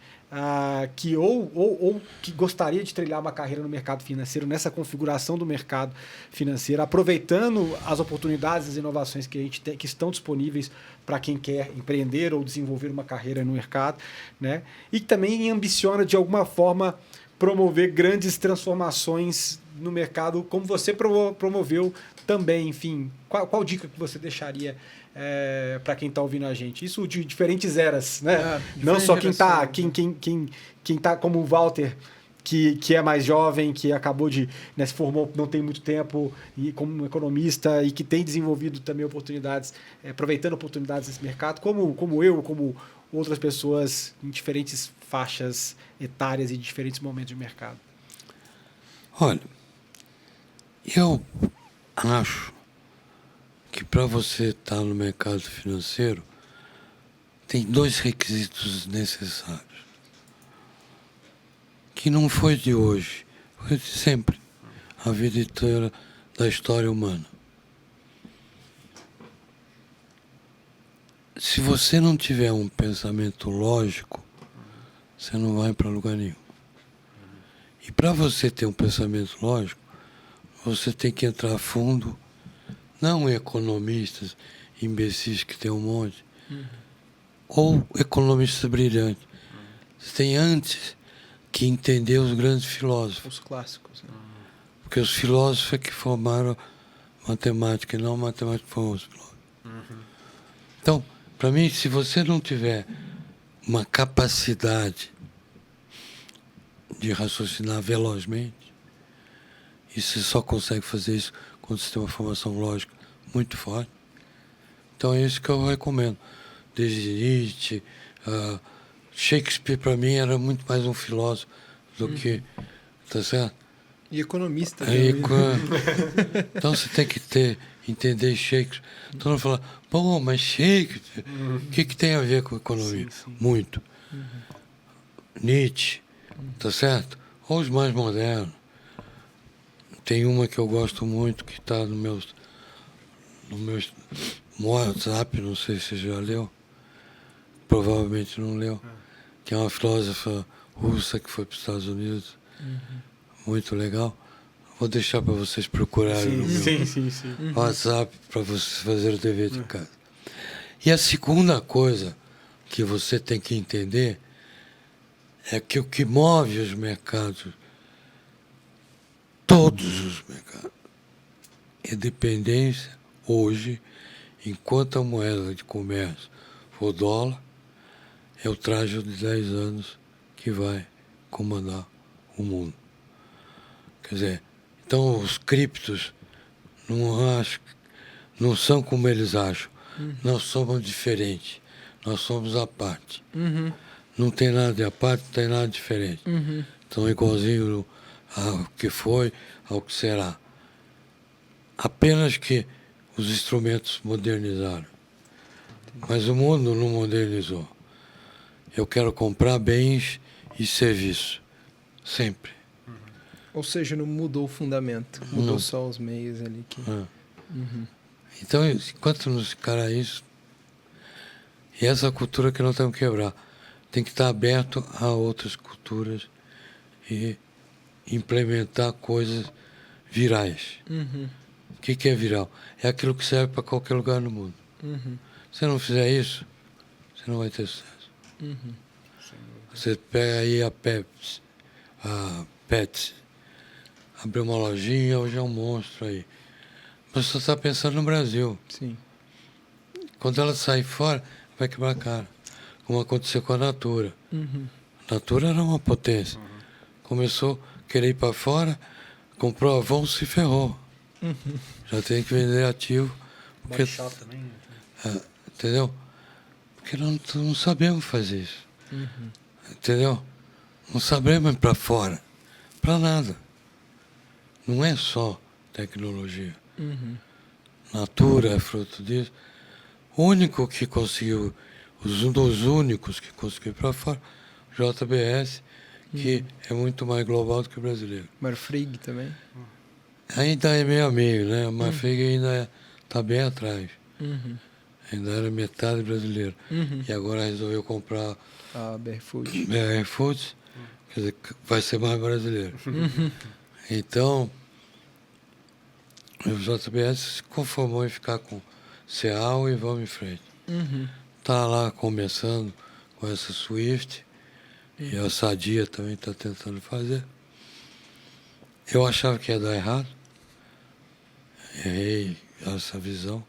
que ou que gostaria de trilhar uma carreira no mercado financeiro, nessa configuração do mercado financeiro, aproveitando as oportunidades, as inovações que a gente tem, que estão disponíveis para quem quer empreender ou desenvolver uma carreira no mercado, né? E também ambiciona de alguma forma promover grandes transformações no mercado, como você promoveu também. Enfim, qual dica que você deixaria para quem está ouvindo a gente? Isso de diferentes eras, né? Não só quem está como o Walter, que é mais jovem, que acabou de, né, se formou não tem muito tempo, e como economista, e que tem desenvolvido também oportunidades, aproveitando oportunidades desse mercado, como eu, como outras pessoas em diferentes faixas etárias e diferentes momentos de mercado. Olha, Eu acho que para você estar no mercado financeiro, tem 2 requisitos necessários. Que não foi de hoje, foi de sempre. A vida inteira da história humana. Se você não tiver um pensamento lógico, você não vai para lugar nenhum. E para você ter um pensamento lógico, você tem que entrar a fundo, não em economistas, imbecis que tem um monte, ou economistas brilhantes. Você tem antes que entender os grandes filósofos. Os clássicos. Né? Porque os filósofos é que formaram matemática, e não a matemática que formou os filósofos. Então, para mim, se você não tiver uma capacidade de raciocinar velozmente, e você só consegue fazer isso quando você tem uma formação lógica muito forte, então é isso que eu recomendo. Desde Nietzsche, Shakespeare, para mim, era muito mais um filósofo do que... Tá certo? E economista. Aí, então você tem que entender Shakespeare. Então não falar, pô, mas Shakespeare, o que tem a ver com economia? Sim. Muito. Nietzsche, tá certo? Ou os mais modernos. Tem uma que eu gosto muito, que está no meu WhatsApp, não sei se você já leu, provavelmente não leu, que é uma filósofa russa que foi para os Estados Unidos, muito legal. Vou deixar para vocês procurarem no meu WhatsApp para vocês fazerem o dever de casa. E a segunda coisa que você tem que entender é que o que move os mercados, todos os mercados, é dependência hoje, enquanto a moeda de comércio for dólar, é o traje de 10 anos que vai comandar o mundo. Quer dizer, então os criptos não são como eles acham. Nós somos diferentes. Nós somos a parte. Não tem nada de a parte, não tem nada diferente. Então, igualzinho ao que foi, ao que será. Apenas que os instrumentos modernizaram. Mas o mundo não modernizou. Eu quero comprar bens e serviços. Sempre. Ou seja, não mudou o fundamento. Mudou só os meios ali. Então, enquanto não se encarar isso, e essa cultura que nós temos que quebrar, tem que estar aberto a outras culturas e implementar coisas virais. O que é viral? É aquilo que serve para qualquer lugar no mundo. Se não fizer isso, você não vai ter sucesso. Você pega aí a Pepsi, abriu uma lojinha, hoje é um monstro aí. Mas você está pensando no Brasil. Sim. Quando ela sair fora, vai quebrar a cara. Como aconteceu com a Natura. A Natura era uma potência. Começou a querer ir para fora, comprou a Avon, se ferrou. Já tem que vender ativo. Porque, também. entendeu? Porque nós não sabemos fazer isso. Entendeu? Não sabemos ir para fora. Para nada. Não é só tecnologia. Natura é fruto disso. O único que conseguiu, um dos únicos que conseguiu ir para fora, JBS, que é muito mais global do que o brasileiro. Marfrig também. Ainda é meio a meio, né? A Marfrig ainda está bem atrás. Ainda era metade brasileiro. E agora resolveu comprar a BR Foods. BR Foods, quer dizer, vai ser mais brasileiro. Então, o JBS se conformou em ficar com Ceal e vamos em frente. Está lá começando com essa Swift, e a Sadia também está tentando fazer. Eu achava que ia dar errado. Errei essa visão.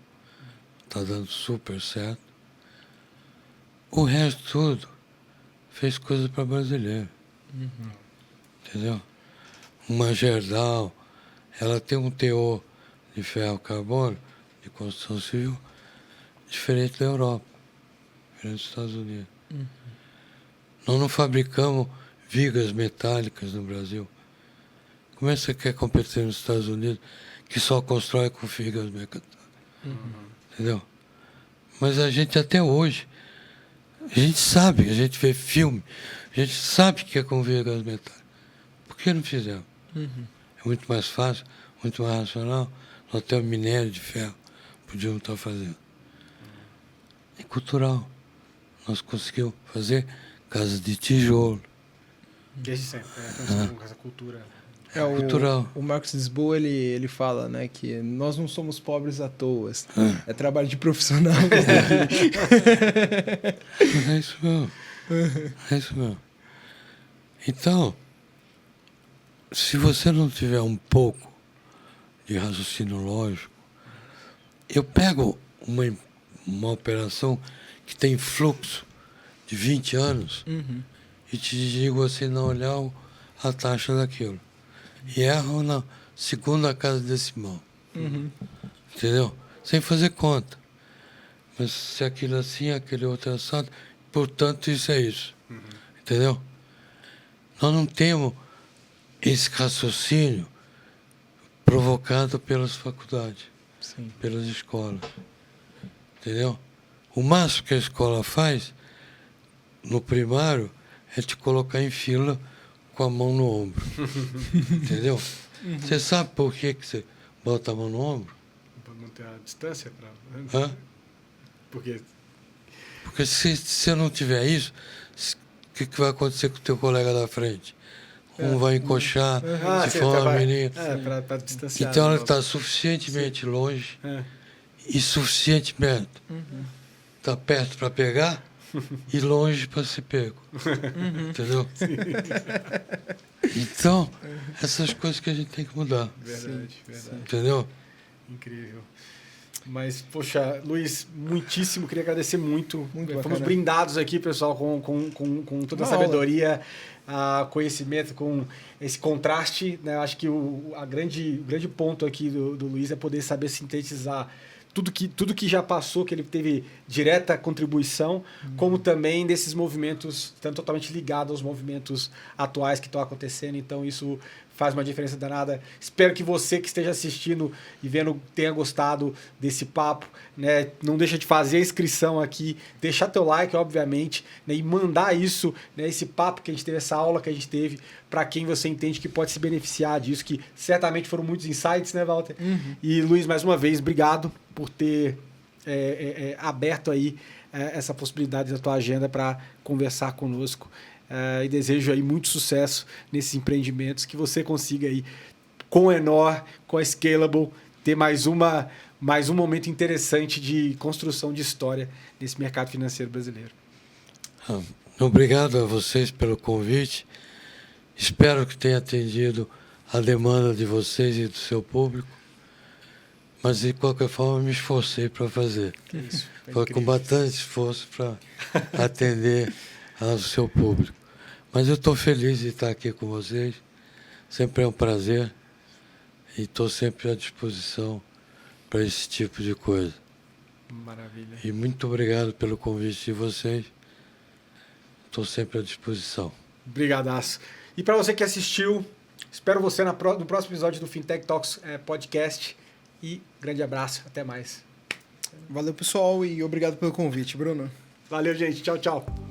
Está dando super certo. O resto tudo fez coisa para brasileiro. Entendeu? Uma Gerdau, ela tem um teor de ferro carbono, de construção civil, diferente da Europa, diferente dos Estados Unidos. Nós não fabricamos vigas metálicas no Brasil, Como é que você quer competir nos Estados Unidos, que só constrói com vigas metálicas? Entendeu? Mas a gente até hoje, a gente sabe, a gente vê filme, a gente sabe que é com vigas metálicas. Por que não fizemos? É muito mais fácil, muito mais racional. Nós temos minério de ferro, podíamos estar fazendo. É cultural. Nós conseguimos fazer casas de tijolo. Desde sempre, com essa cultura. Cultural. O Marcos Lisboa, ele fala, né, que nós não somos pobres à toa. É trabalho de profissional. Mas é isso mesmo. É isso mesmo. Então, se você não tiver um pouco de raciocínio lógico, eu pego uma operação que tem fluxo de 20 anos e te digo assim, não olhar a taxa daquilo. E erro na segunda casa decimal. Entendeu? Sem fazer conta. Mas se aquilo assim, aquele outro assado, portanto isso é isso. Entendeu? Nós não temos esse raciocínio provocado pelas faculdades, pelas escolas. Entendeu? O máximo que a escola faz no primário é te colocar em fila com a mão no ombro. Entendeu? Você sabe por que você bota a mão no ombro? Para manter a distância? Hã? Por quê? Porque se você não tiver isso, o que vai acontecer com o teu colega da frente? Um vai encoxar, se for uma menina. Para distanciar. Então ela está suficientemente longe e suficientemente está perto para pegar e longe para ser pego. Entendeu? Então, essas coisas que a gente tem que mudar. Verdade. Entendeu? Incrível. Mas, poxa, Luiz, muitíssimo, queria agradecer muito. Muito Fomos bacana. brindados aqui, pessoal, com toda a sabedoria, conhecimento, com esse contraste, né? Acho que o grande ponto aqui do Luiz é poder saber sintetizar tudo que já passou, que ele teve direta contribuição, como também desses movimentos, estão totalmente ligados aos movimentos atuais que estão acontecendo. Então, isso faz uma diferença danada. Espero que você que esteja assistindo e vendo tenha gostado desse papo, né? Não deixa de fazer a inscrição aqui, deixar teu like, obviamente, né? E mandar isso, né? Esse papo que a gente teve, essa aula que a gente teve, para quem você entende que pode se beneficiar disso, que certamente foram muitos insights, né, Walter? E, Luiz, mais uma vez, obrigado por ter aberto aí essa possibilidade da tua agenda para conversar conosco. E desejo aí muito sucesso nesses empreendimentos, que você consiga aí, com o Enor, com a Scalable, ter mais um momento interessante de construção de história nesse mercado financeiro brasileiro. Obrigado a vocês pelo convite. Espero que tenha atendido a demanda de vocês e do seu público. Mas, de qualquer forma, me esforcei para fazer. Foi com bastante esforço para atender ao seu público. Mas eu estou feliz de estar aqui com vocês. Sempre é um prazer. E estou sempre à disposição para esse tipo de coisa. Maravilha. E muito obrigado pelo convite de vocês. Estou sempre à disposição. Brigadaço. E para você que assistiu, espero você no próximo episódio do Fintech Talks Podcast. E grande abraço. Até mais. Valeu, pessoal, e obrigado pelo convite, Bruno. Valeu, gente. Tchau, tchau.